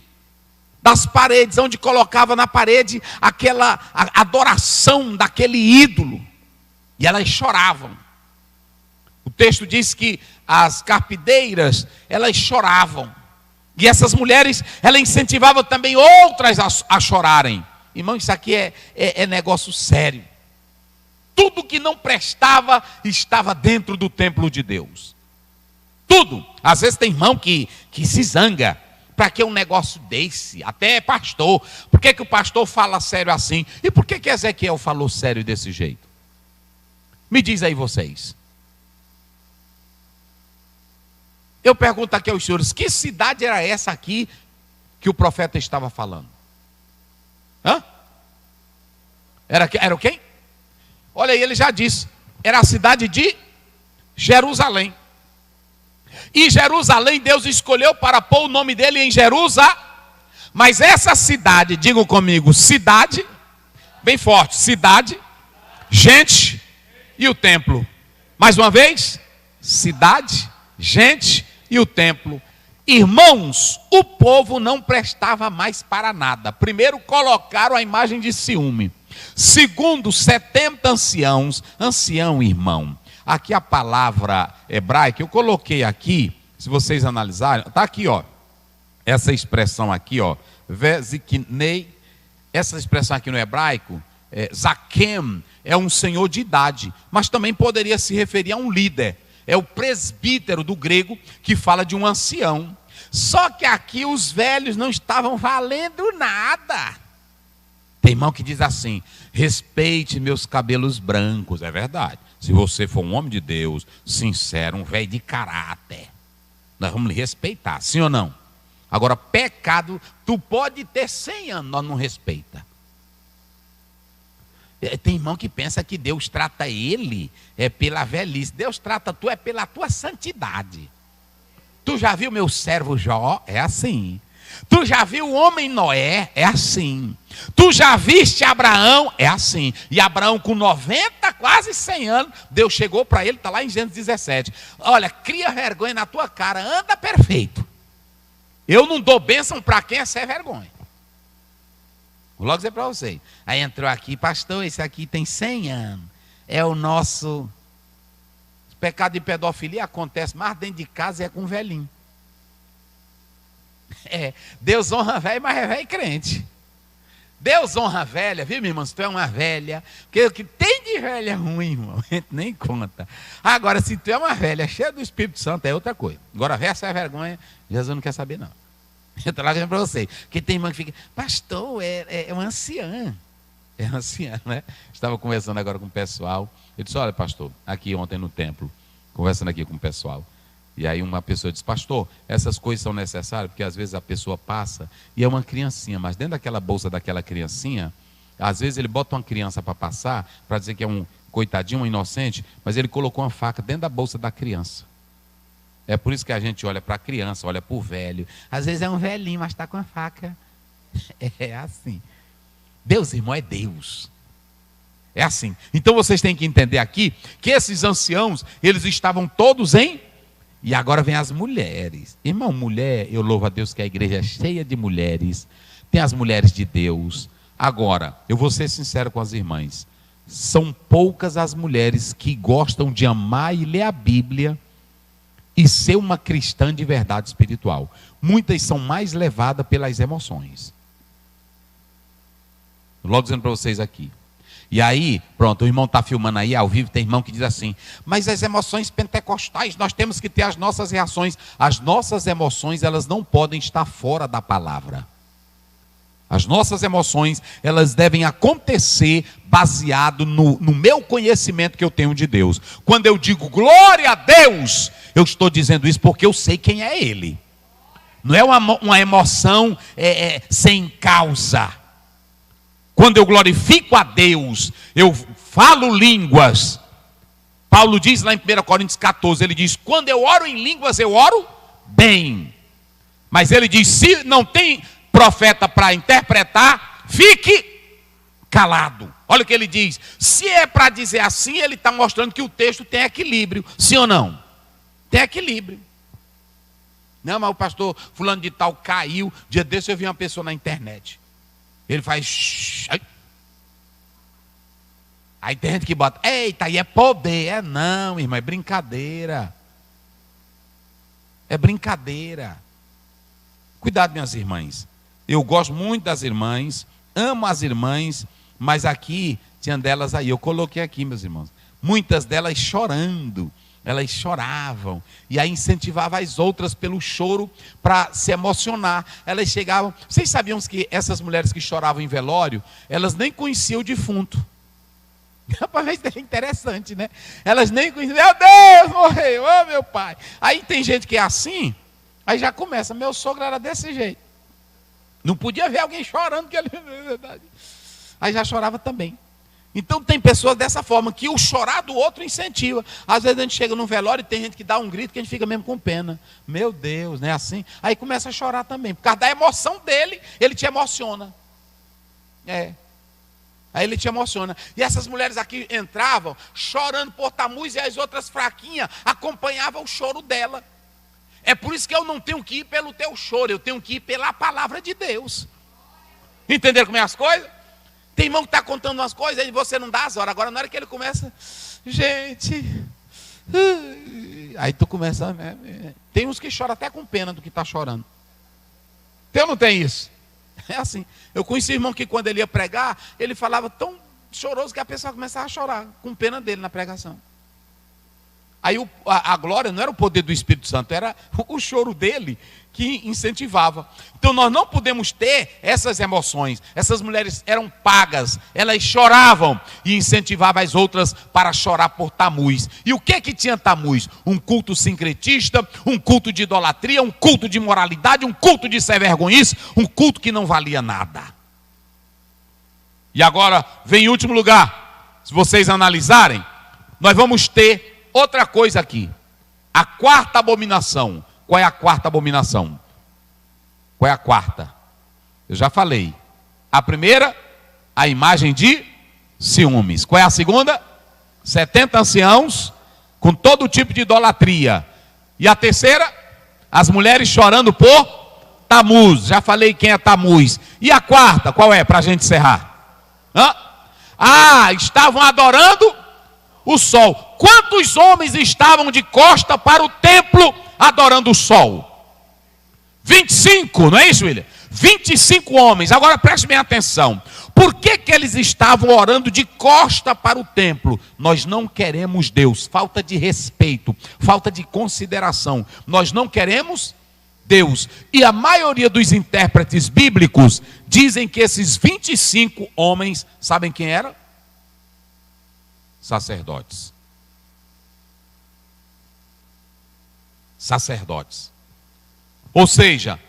das paredes, onde colocava na parede aquela adoração daquele ídolo, e elas choravam. O texto diz que as carpideiras, elas choravam, e essas mulheres, elas incentivavam também outras a chorarem. Irmão, isso aqui é negócio sério. Tudo que não prestava estava dentro do templo de Deus. Tudo. Às vezes tem irmão que se zanga. Para que um negócio desse? Até pastor. Por que o pastor fala sério assim? E por que Ezequiel falou sério desse jeito? Me diz aí vocês. Eu pergunto aqui aos senhores, que cidade era essa aqui que o profeta estava falando? Hã? Era o quem? Olha aí, ele já disse. Era a cidade de Jerusalém. E Jerusalém, Deus escolheu para pôr o nome dele em Jerusalém. Mas essa cidade, digam comigo, cidade, bem forte, cidade, gente e o templo. Mais uma vez, cidade, gente e o templo. Irmãos, o povo não prestava mais para nada. Primeiro, colocaram a imagem de ciúme. Segundo, 70 anciãos, ancião, irmão. Aqui a palavra hebraica, eu coloquei aqui, se vocês analisarem, está aqui, ó. Essa expressão aqui, ó, veziknei, essa expressão aqui no hebraico, zakem, é um senhor de idade, mas também poderia se referir a um líder. É o presbítero do grego que fala de um ancião. Só que aqui os velhos não estavam valendo nada. Tem irmão que diz assim: respeite meus cabelos brancos. É verdade. Se você for um homem de Deus, sincero, um velho de caráter, nós vamos lhe respeitar, sim ou não? Agora, pecado, tu pode ter 100 anos, nós não respeita. Tem irmão que pensa que Deus trata ele pela velhice. Deus trata tu pela tua santidade. Tu já viu meu servo Jó? É assim. Tu já viu o homem Noé? É assim. Tu já viste Abraão? É assim. E Abraão com 90, quase 100 anos, Deus chegou para ele, está lá em Gênesis 17. Olha, cria vergonha na tua cara, anda perfeito. Eu não dou bênção para quem é sem vergonha. Vou logo dizer para vocês. Aí entrou aqui, pastor, esse aqui tem 100 anos. É o nosso... O pecado de pedofilia acontece mais dentro de casa, é com velhinho. Deus honra velho, mas é velho crente. Deus honra velha, viu, minha irmã? Se tu é uma velha, porque o que tem de velha ruim, irmão, a gente nem conta. Agora, se tu é uma velha cheia do Espírito Santo, é outra coisa. Agora, essa é vergonha, Jesus não quer saber, não. Eu estou lá dizendo para vocês, que tem irmã que fica, pastor, é uma anciã. É uma anciã, né? Estava conversando agora com o pessoal. Eu disse, olha, pastor, aqui ontem no templo, conversando aqui com o pessoal. E aí uma pessoa diz, pastor, essas coisas são necessárias, porque às vezes a pessoa passa e é uma criancinha, mas dentro daquela bolsa daquela criancinha, às vezes ele bota uma criança para passar, para dizer que é um coitadinho, um inocente, mas ele colocou uma faca dentro da bolsa da criança. É por isso que a gente olha para a criança, olha para o velho. Às vezes é um velhinho, mas está com a faca. É assim. Deus, irmão, é Deus. É assim. Então vocês têm que entender aqui que esses anciãos, eles estavam todos em... E agora vem as mulheres. Irmão, mulher, eu louvo a Deus que a igreja é cheia de mulheres. Tem as mulheres de Deus. Agora, eu vou ser sincero com as irmãs. São poucas as mulheres que gostam de amar e ler a Bíblia e ser uma cristã de verdade espiritual. Muitas são mais levadas pelas emoções. Logo dizendo para vocês aqui. E aí, pronto, o irmão está filmando aí, ao vivo, tem irmão que diz assim: mas as emoções pentecostais, nós temos que ter as nossas reações. As nossas emoções, elas não podem estar fora da palavra. As nossas emoções, elas devem acontecer baseado no meu conhecimento que eu tenho de Deus. Quando eu digo glória a Deus, eu estou dizendo isso porque eu sei quem é Ele. Não é uma emoção sem causa. Quando eu glorifico a Deus, eu falo línguas. Paulo diz lá em 1 Coríntios 14, ele diz: quando eu oro em línguas, eu oro bem. Mas ele diz: se não tem profeta para interpretar, fique calado. Olha o que ele diz. Se é para dizer assim, ele está mostrando que o texto tem equilíbrio. Sim ou não? Tem equilíbrio. Não, mas o pastor fulano de tal caiu. Dia desse eu vi uma pessoa na internet. Ele faz... Aí tem gente que bota: eita, aí é poder. É não, irmão, é brincadeira. É brincadeira. Cuidado, minhas irmãs. Eu gosto muito das irmãs, amo as irmãs, mas aqui, tinha delas aí, eu coloquei aqui, meus irmãos, muitas delas chorando, elas choravam, e aí incentivavam as outras pelo choro para se emocionar. Elas chegavam, vocês sabiam que essas mulheres que choravam em velório, elas nem conheciam o defunto. Rapaz, é interessante, né? Elas nem conheciam, meu Deus, morreu, oh meu pai. Aí tem gente que é assim, aí já começa: meu sogro era desse jeito. Não podia ver alguém chorando, que ele... aí já chorava também. Então tem pessoas dessa forma, que o chorar do outro incentiva. Às vezes a gente chega num velório e tem gente que dá um grito que a gente fica mesmo com pena. Meu Deus, não é assim? Aí começa a chorar também. Por causa da emoção dele, ele te emociona. Aí ele te emociona. E essas mulheres aqui entravam chorando por Tamuz, e as outras fraquinhas acompanhavam o choro dela. É por isso que eu não tenho que ir pelo teu choro, eu tenho que ir pela palavra de Deus. Entenderam como é as coisas? Tem irmão que está contando umas coisas e você não dá as horas. Agora na hora que ele começa, gente, aí tu começa, tem uns que choram até com pena do que está chorando. Tem ou não tem isso? É assim. Eu conheci um irmão que quando ele ia pregar, ele falava tão choroso que a pessoa começava a chorar, com pena dele na pregação. Aí a glória não era o poder do Espírito Santo, era o choro dele que incentivava. Então nós não podemos ter essas emoções. Essas mulheres eram pagas, elas choravam e incentivavam as outras para chorar por Tamuz. E o que tinha Tamuz? Um culto sincretista, um culto de idolatria, um culto de moralidade, um culto de sem vergonhice, um culto que não valia nada. E agora vem em último lugar, se vocês analisarem, nós vamos ter outra coisa aqui, a quarta abominação. Qual é a quarta abominação? Qual é a quarta? Eu já falei. A primeira, a imagem de ciúmes. Qual é a segunda? 70 anciãos com todo tipo de idolatria. E a terceira, as mulheres chorando por Tamuz. Já falei quem é Tamuz. E a quarta, qual é, para a gente encerrar? Estavam adorando o sol. Quantos homens estavam de costa para o templo adorando o sol? 25, não é isso, William? 25 homens. Agora preste bem atenção. Por que eles estavam orando de costa para o templo? Nós não queremos Deus. Falta de respeito, falta de consideração. Nós não queremos Deus. E a maioria dos intérpretes bíblicos dizem que esses 25 homens, sabem quem eram? Sacerdotes. Sacerdotes. Ou seja,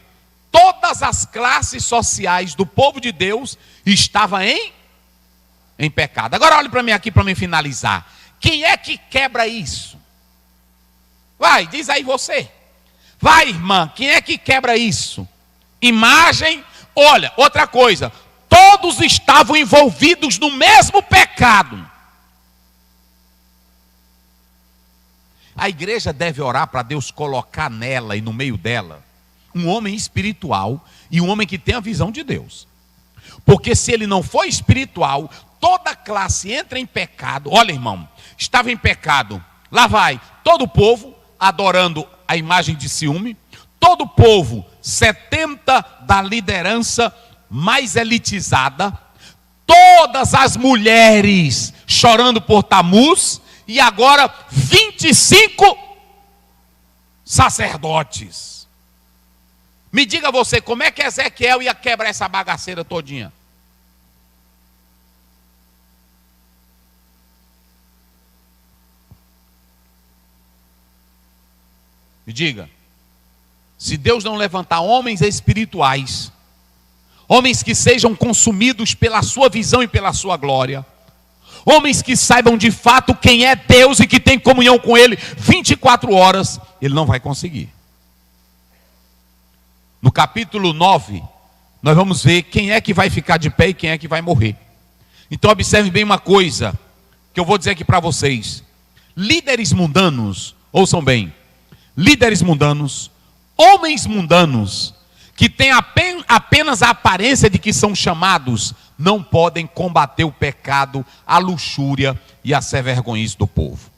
todas as classes sociais do povo de Deus estavam em pecado. Agora olhe para mim aqui para me finalizar. Quem é que quebra isso? Vai, diz aí você. Vai, irmã, quem é que quebra isso? Imagem. Olha, outra coisa. Todos estavam envolvidos no mesmo pecado. A igreja deve orar para Deus colocar nela e no meio dela um homem espiritual e um homem que tem a visão de Deus. Porque se ele não for espiritual, toda classe entra em pecado. Olha, irmão, estava em pecado. Lá vai todo o povo adorando a imagem de ciúme. Todo o povo, 70 da liderança mais elitizada. todas as mulheres chorando por Tamuz, e agora 25 sacerdotes. Me diga você, como é que Ezequiel ia quebrar essa bagaceira todinha? Me diga. Se Deus não levantar homens espirituais, homens que sejam consumidos pela sua visão e pela sua glória, homens que saibam de fato quem é Deus e que tem comunhão com Ele 24 horas, Ele não vai conseguir. No capítulo 9, nós vamos ver quem é que vai ficar de pé e quem é que vai morrer. Então observe bem uma coisa, que eu vou dizer aqui para vocês. Líderes mundanos, ouçam bem, líderes mundanos, homens mundanos, que têm apenas a aparência de que são chamados, não podem combater o pecado, a luxúria e a ser vergonhice do povo.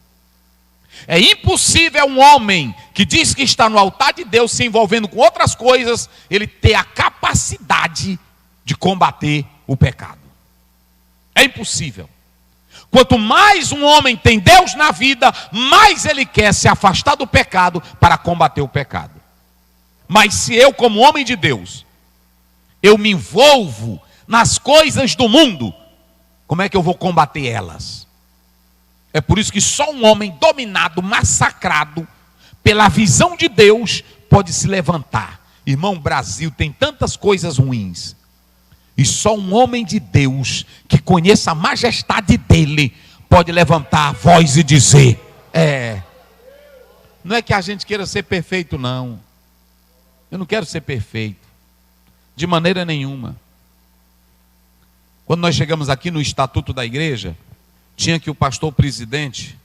É impossível um homem que diz que está no altar de Deus, se envolvendo com outras coisas, ele ter a capacidade de combater o pecado. É impossível. Quanto mais um homem tem Deus na vida, mais ele quer se afastar do pecado para combater o pecado. Mas se eu, como homem de Deus, eu me envolvo nas coisas do mundo, como é que eu vou combater elas? É por isso que só um homem dominado, massacrado pela visão de Deus pode se levantar. Irmão, o Brasil tem tantas coisas ruins, e só um homem de Deus que conheça a majestade dele pode levantar a voz e dizer: não é que a gente queira ser perfeito, não. Eu não quero ser perfeito, de maneira nenhuma. Quando nós chegamos aqui no estatuto da igreja, tinha que o pastor presidente,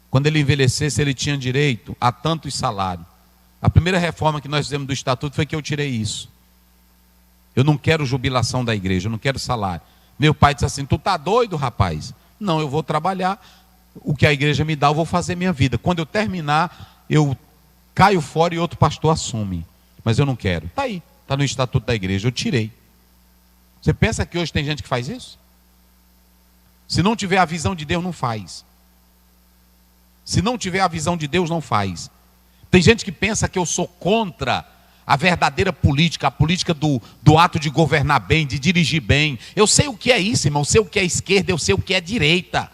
quando ele envelhecesse, ele tinha direito a tantos salários. A primeira reforma que nós fizemos do estatuto foi que eu tirei isso. Eu não quero jubilação da igreja, eu não quero salário. Meu pai disse assim: tu tá doido, rapaz? Não, eu vou trabalhar, o que a igreja me dá, eu vou fazer minha vida. Quando eu terminar, eu caio fora e outro pastor assume. Mas eu não quero. Está aí, está no estatuto da igreja, eu tirei. Você pensa que hoje tem gente que faz isso? Se não tiver a visão de Deus, não faz. Se não tiver a visão de Deus, não faz. Tem gente que pensa que eu sou contra a verdadeira política, a política do ato de governar bem, de dirigir bem. Eu sei o que é isso, irmão, eu sei o que é esquerda, eu sei o que é direita.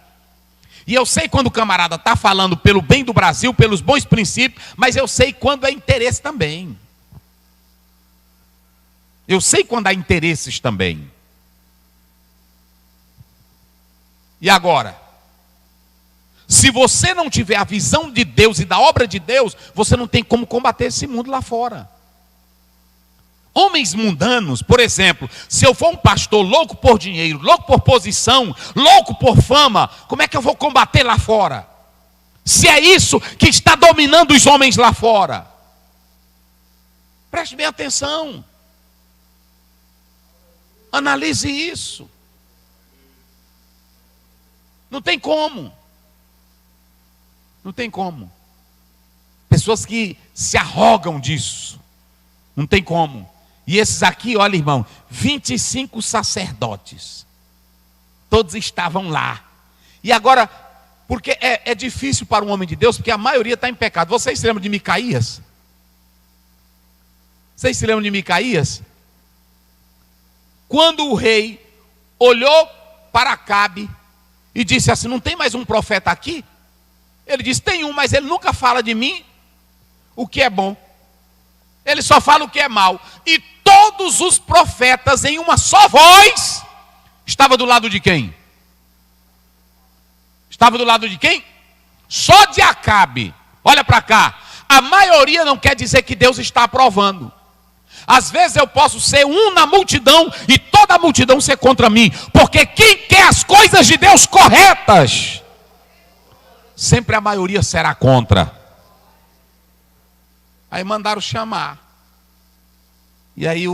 E eu sei quando o camarada está falando pelo bem do Brasil, pelos bons princípios, mas eu sei quando é interesse também. Eu sei quando há interesses também. E agora? Se você não tiver a visão de Deus e da obra de Deus, você não tem como combater esse mundo lá fora. Homens mundanos, por exemplo, se eu for um pastor louco por dinheiro, louco por posição, louco por fama, como é que eu vou combater lá fora? Se é isso que está dominando os homens lá fora. Preste bem atenção. Analise isso. Não tem como. Não tem como. Pessoas que se arrogam disso. Não tem como. E esses aqui, olha, irmão, 25 sacerdotes. Todos estavam lá. E agora, porque é difícil para um homem de Deus, porque a maioria está em pecado. Vocês se lembram de Micaías? Vocês se lembram de Micaías? Quando o rei olhou para Acabe e disse assim: não tem mais um profeta aqui? Ele disse: tem um, mas ele nunca fala de mim o que é bom. Ele só fala o que é mal. E todos os profetas, em uma só voz, estavam do lado de quem? Estava do lado de quem? Só de Acabe. Olha para cá. A maioria não quer dizer que Deus está aprovando. Às vezes eu posso ser um na multidão e toda a multidão ser contra mim. Porque quem quer as coisas de Deus corretas, sempre a maioria será contra. Aí mandaram chamar. E aí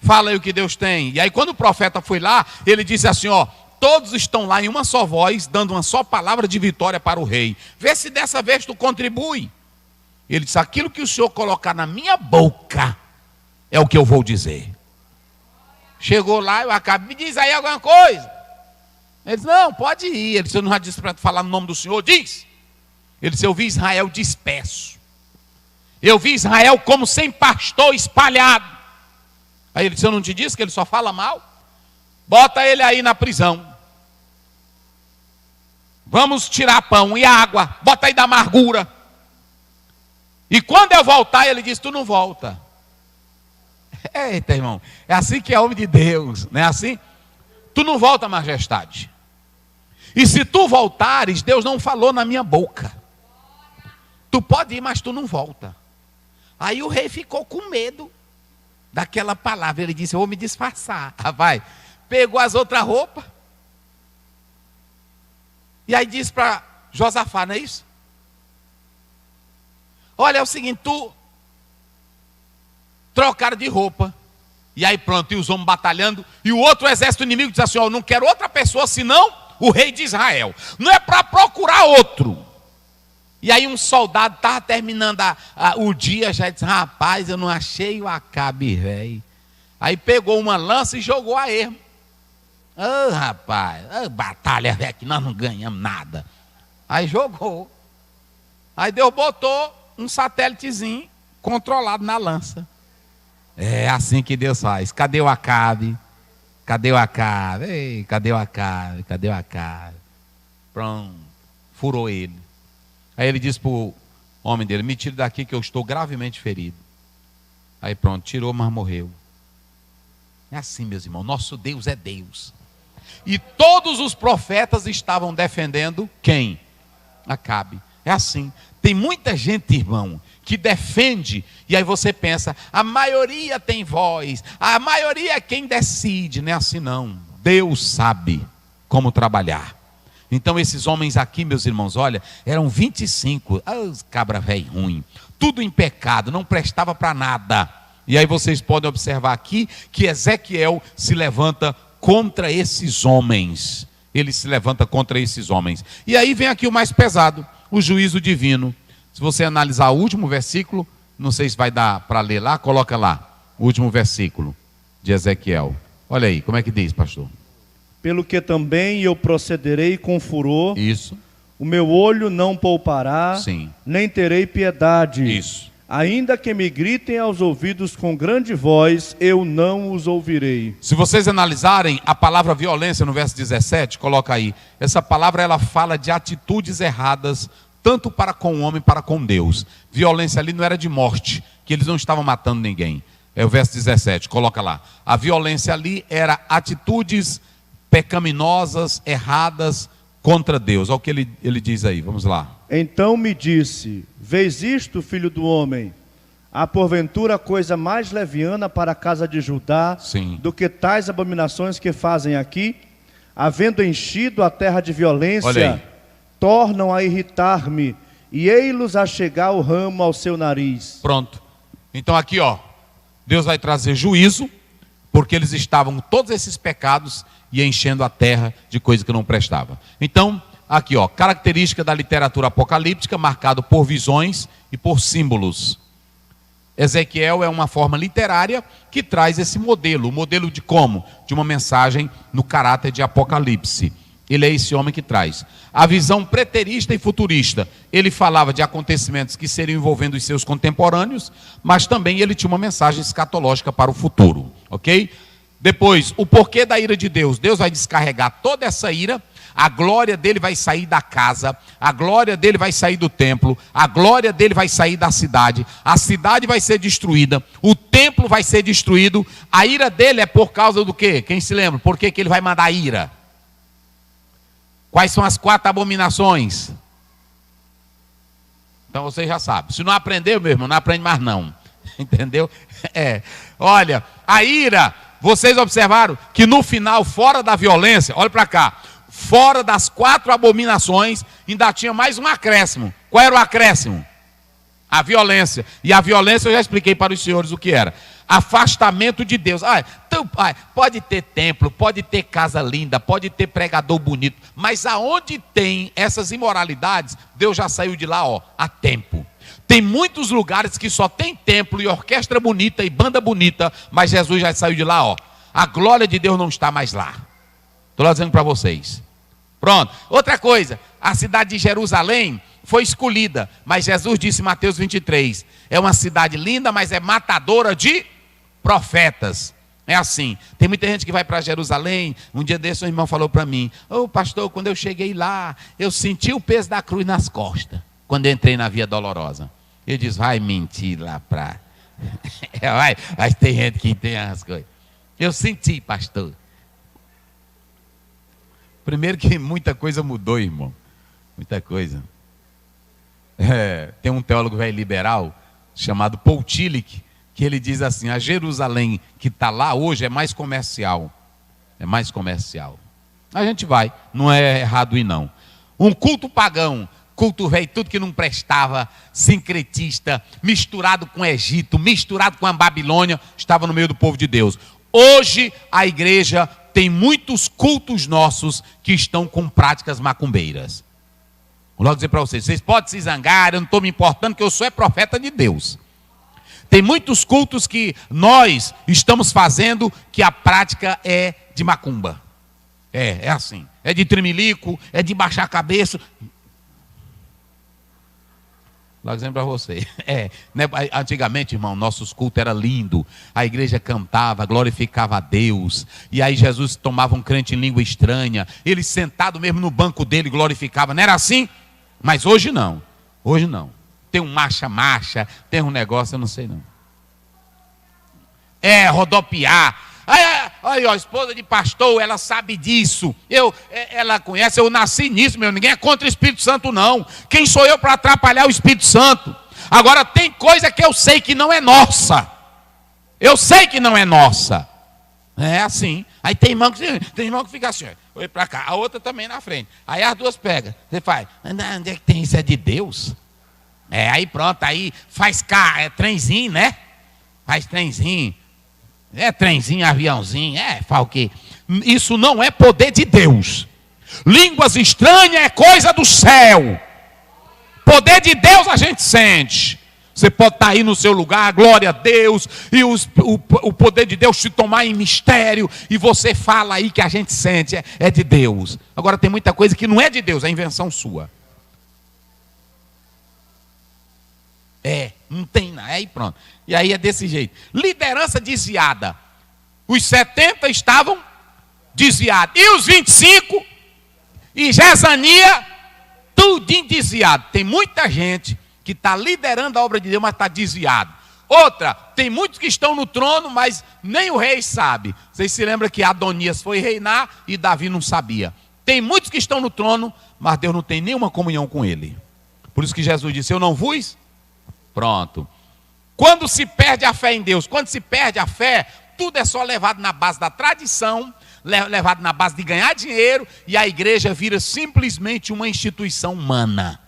fala aí o que Deus tem. E aí quando o profeta foi lá, ele disse assim: ó, todos estão lá em uma só voz, dando uma só palavra de vitória para o rei. Vê se dessa vez tu contribui. Ele disse: aquilo que o Senhor colocar na minha boca é o que eu vou dizer. Chegou lá e o Acabe, me diz aí alguma coisa. Ele disse, não, pode ir. Ele disse, eu não já disse para falar no nome do Senhor? Diz. Ele disse, eu vi Israel disperso. Eu vi Israel como sem pastor espalhado. Aí ele disse, eu não te disse que ele só fala mal? Bota ele aí na prisão. Vamos tirar pão e água. Bota aí da amargura. E quando eu voltar, ele disse, tu não volta. Eita, irmão, é assim que é homem de Deus, não é assim? Tu não volta, majestade. E se tu voltares, Deus não falou na minha boca. Tu pode ir, mas tu não volta. Aí o rei ficou com medo daquela palavra. Ele disse, eu vou me disfarçar. Rapaz, pegou as outras roupas. E aí disse para Josafá, não é isso? Olha, é o seguinte, tu trocaram de roupa. E aí pronto, e os homens batalhando. E o outro exército inimigo diz assim, ó, eu não quero outra pessoa senão o rei de Israel. Não é para procurar outro. E aí um soldado estava terminando o dia, já disse, rapaz, eu não achei o Acabe, velho. Aí pegou uma lança e jogou a ermo. Rapaz, batalha, velho, que nós não ganhamos nada. Aí jogou. Aí Deus botou um satélitezinho controlado na lança. É assim que Deus faz. Cadê o Acabe? Cadê o Acabe? Ei, cadê o Acabe? Cadê o Acabe? Pronto, furou ele. Aí ele disse para o homem dele, me tire daqui que eu estou gravemente ferido. Aí pronto, tirou, mas morreu. É assim, meus irmãos, nosso Deus é Deus. E todos os profetas estavam defendendo quem? Acabe. É assim. Tem muita gente, irmão, que defende, e aí você pensa, a maioria tem voz, a maioria é quem decide, não é assim não. Deus sabe como trabalhar. Então esses homens aqui, meus irmãos, olha, eram 25, os cabra velho ruim, tudo em pecado, não prestava para nada. E aí vocês podem observar aqui que Ezequiel se levanta contra esses homens. Ele se levanta contra esses homens. E aí vem aqui o mais pesado, o juízo divino. Se você analisar o último versículo, não sei se vai dar para ler lá, coloca lá, o último versículo de Ezequiel. Olha aí, como é que diz, pastor? Pelo que também eu procederei com furor. Isso. O meu olho não poupará. Sim. Nem terei piedade. Isso. Ainda que me gritem aos ouvidos com grande voz, eu não os ouvirei. Se vocês analisarem a palavra violência no verso 17, coloca aí. Essa palavra ela fala de atitudes erradas, tanto para com o homem, para com Deus. Violência ali não era de morte, que eles não estavam matando ninguém. É o verso 17, coloca lá. A violência ali era atitudes pecaminosas, erradas contra Deus. Olha o que ele diz aí, vamos lá. Então me disse, vês isto, filho do homem? Há porventura coisa mais leviana para a casa de Judá, sim, do que tais abominações que fazem aqui? Havendo enchido a terra de violência, tornam a irritar-me, e ei-los a chegar o ramo ao seu nariz. Pronto. Então aqui, ó, Deus vai trazer juízo, porque eles estavam todos esses pecados e enchendo a terra de coisa que não prestava. Então, aqui, ó, característica da literatura apocalíptica, marcado por visões e por símbolos. Ezequiel é uma forma literária que traz esse modelo. O modelo de como? De uma mensagem no caráter de Apocalipse. Ele é esse homem que traz. A visão preterista e futurista. Ele falava de acontecimentos que seriam envolvendo os seus contemporâneos, mas também ele tinha uma mensagem escatológica para o futuro. Ok? Depois, o porquê da ira de Deus. Deus vai descarregar toda essa ira. A glória dele vai sair da casa, a glória dele vai sair do templo, a glória dele vai sair da cidade, a cidade vai ser destruída, o templo vai ser destruído. A ira dele é por causa do quê? Quem se lembra? Por que ele vai mandar ira? Quais são as 4 abominações? Então você já sabe. Se não aprendeu, meu irmão, não aprende mais não. Entendeu? Olha, a ira, vocês observaram que no final, fora da violência, olha para cá, fora das 4 abominações, ainda tinha mais um acréscimo. Qual era o acréscimo? A violência. E a violência eu já expliquei para os senhores o que era. Afastamento de Deus. Pode ter templo, pode ter casa linda, pode ter pregador bonito, mas aonde tem essas imoralidades, Deus já saiu de lá, ó, há tempo. Tem muitos lugares que só tem templo e orquestra bonita e banda bonita, mas Jesus já saiu de lá, ó, A glória de Deus não está mais lá. Estou lá dizendo para vocês. Pronto. Outra coisa, a cidade de Jerusalém foi escolhida, mas Jesus disse em Mateus 23, é uma cidade linda, mas é matadora de profetas. É assim, tem muita gente que vai para Jerusalém. Um dia desse um irmão falou para mim: ô pastor, quando eu cheguei lá, eu senti o peso da cruz nas costas, quando eu entrei na Via Dolorosa. Eu disse: vai mentir lá para... Mas tem gente que tem as coisas. Eu senti, pastor. Primeiro que muita coisa mudou, irmão. Muita coisa. Tem um teólogo velho liberal chamado Paul Tillich, que ele diz assim: a Jerusalém que está lá hoje é mais comercial. É mais comercial. A gente vai, não é errado ir não. Um culto pagão, culto velho, tudo que não prestava, sincretista, misturado com o Egito, misturado com a Babilônia, estava no meio do povo de Deus. Hoje a igreja tem muitos cultos nossos que estão com práticas macumbeiras. Vou logo dizer para vocês, vocês podem se zangar, eu não estou me importando, que eu sou profeta de Deus. Tem muitos cultos que nós estamos fazendo que a prática é de macumba. É assim. É de tremelico, é de baixar a cabeça. Logo dizendo para você. Né? Antigamente, irmão, nossos cultos eram lindos. A igreja cantava, glorificava a Deus. E aí Jesus tomava um crente em língua estranha. Ele sentado mesmo no banco dele glorificava. Não era assim? Mas hoje não. Hoje não. Tem um marcha, tem um negócio, eu não sei não. Rodopiar. Aí, a esposa de pastor, ela sabe disso. Ela conhece, eu nasci nisso, meu. Ninguém é contra o Espírito Santo, não. Quem sou eu para atrapalhar o Espírito Santo? Agora, tem coisa que eu sei que não é nossa. Eu sei que não é nossa. É assim. Aí tem irmão que fica assim, olha para cá. A outra também na frente. Aí as duas pegam. Você faz, onde é que tem isso? É de Deus? Aí pronto, aí faz trenzinho, né? Faz trenzinho. Trenzinho, aviãozinho, fala o quê? Isso não é poder de Deus. Línguas estranhas é coisa do céu. Poder de Deus a gente sente. Você pode estar aí no seu lugar, glória a Deus, e o poder de Deus te tomar em mistério, e você fala aí que a gente sente, é de Deus. Agora tem muita coisa que não é de Deus, é invenção sua. Não tem nada, aí pronto. E aí é desse jeito. Liderança desviada. Os 70 estavam desviados. E os 25, e Jezania, tudinho desviado. Tem muita gente que está liderando a obra de Deus, mas está desviado. Outra, tem muitos que estão no trono, mas nem o rei sabe. Vocês se lembram que Adonias foi reinar e Davi não sabia. Tem muitos que estão no trono, mas Deus não tem nenhuma comunhão com ele. Por isso que Jesus disse: eu não vos... Pronto. Quando se perde a fé em Deus, quando se perde a fé, tudo é só levado na base da tradição, levado na base de ganhar dinheiro, e a igreja vira simplesmente uma instituição humana.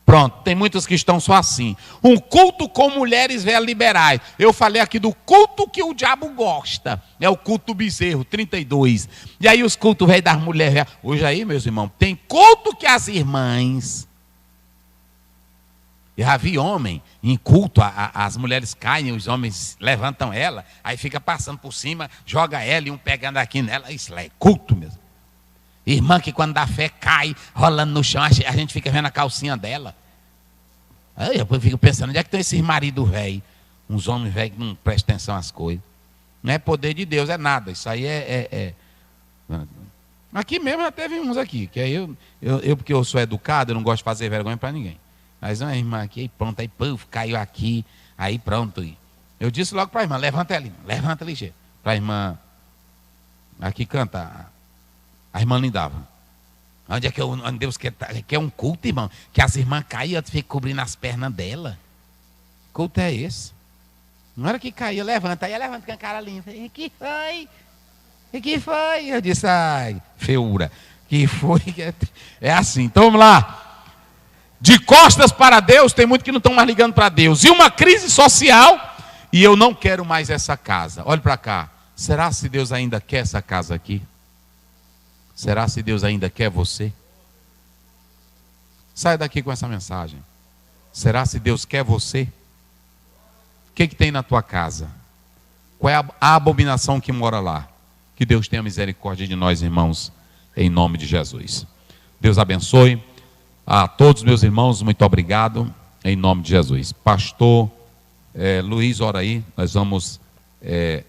Pronto, tem muitos que estão só assim. Um culto com mulheres velhas liberais. Eu falei aqui do culto que o diabo gosta. É o culto do bezerro, 32. E aí os cultos velhos das mulheres velhas. Hoje aí, meus irmãos, tem culto que as irmãs... Eu já vi homem em culto, as mulheres caem, os homens levantam ela, aí fica passando por cima, joga ela e um pegando aqui nela. Isso lá é culto mesmo. Irmã que quando dá fé cai, rolando no chão, a gente fica vendo a calcinha dela. Aí eu fico pensando, onde é que estão esses maridos velhos? Uns homens velhos que não prestam atenção às coisas. Não é poder de Deus, é nada. Isso aí Aqui mesmo já teve uns aqui, que aí eu porque eu sou educado, eu não gosto de fazer vergonha para ninguém. Mas uma irmã aqui, aí pronto, aí puf, caiu aqui, aí pronto. Eu disse logo para a irmã, levanta ligeiro. Para a irmã, aqui canta, a irmã Lindava. Onde Deus quer um culto, irmão, que as irmãs caem e ficam cobrindo as pernas dela. Que culto é esse? Não era que caía, levanta, aí ela levanta com a cara limpa. E que foi? E que foi? Eu disse, ai, feiura, que foi? É assim, então vamos lá. De costas para Deus, tem muitos que não estão mais ligando para Deus. E uma crise social, e eu não quero mais essa casa. Olhe para cá. Será se Deus ainda quer essa casa aqui? Será se Deus ainda quer você? Saia daqui com essa mensagem. Será se Deus quer você? O que tem na tua casa? qual é a abominação que mora lá. Que Deus tenha misericórdia de nós, irmãos, em nome de Jesus. Deus abençoe a todos meus irmãos, muito obrigado, em nome de Jesus. Pastor Luiz, ora aí, nós vamos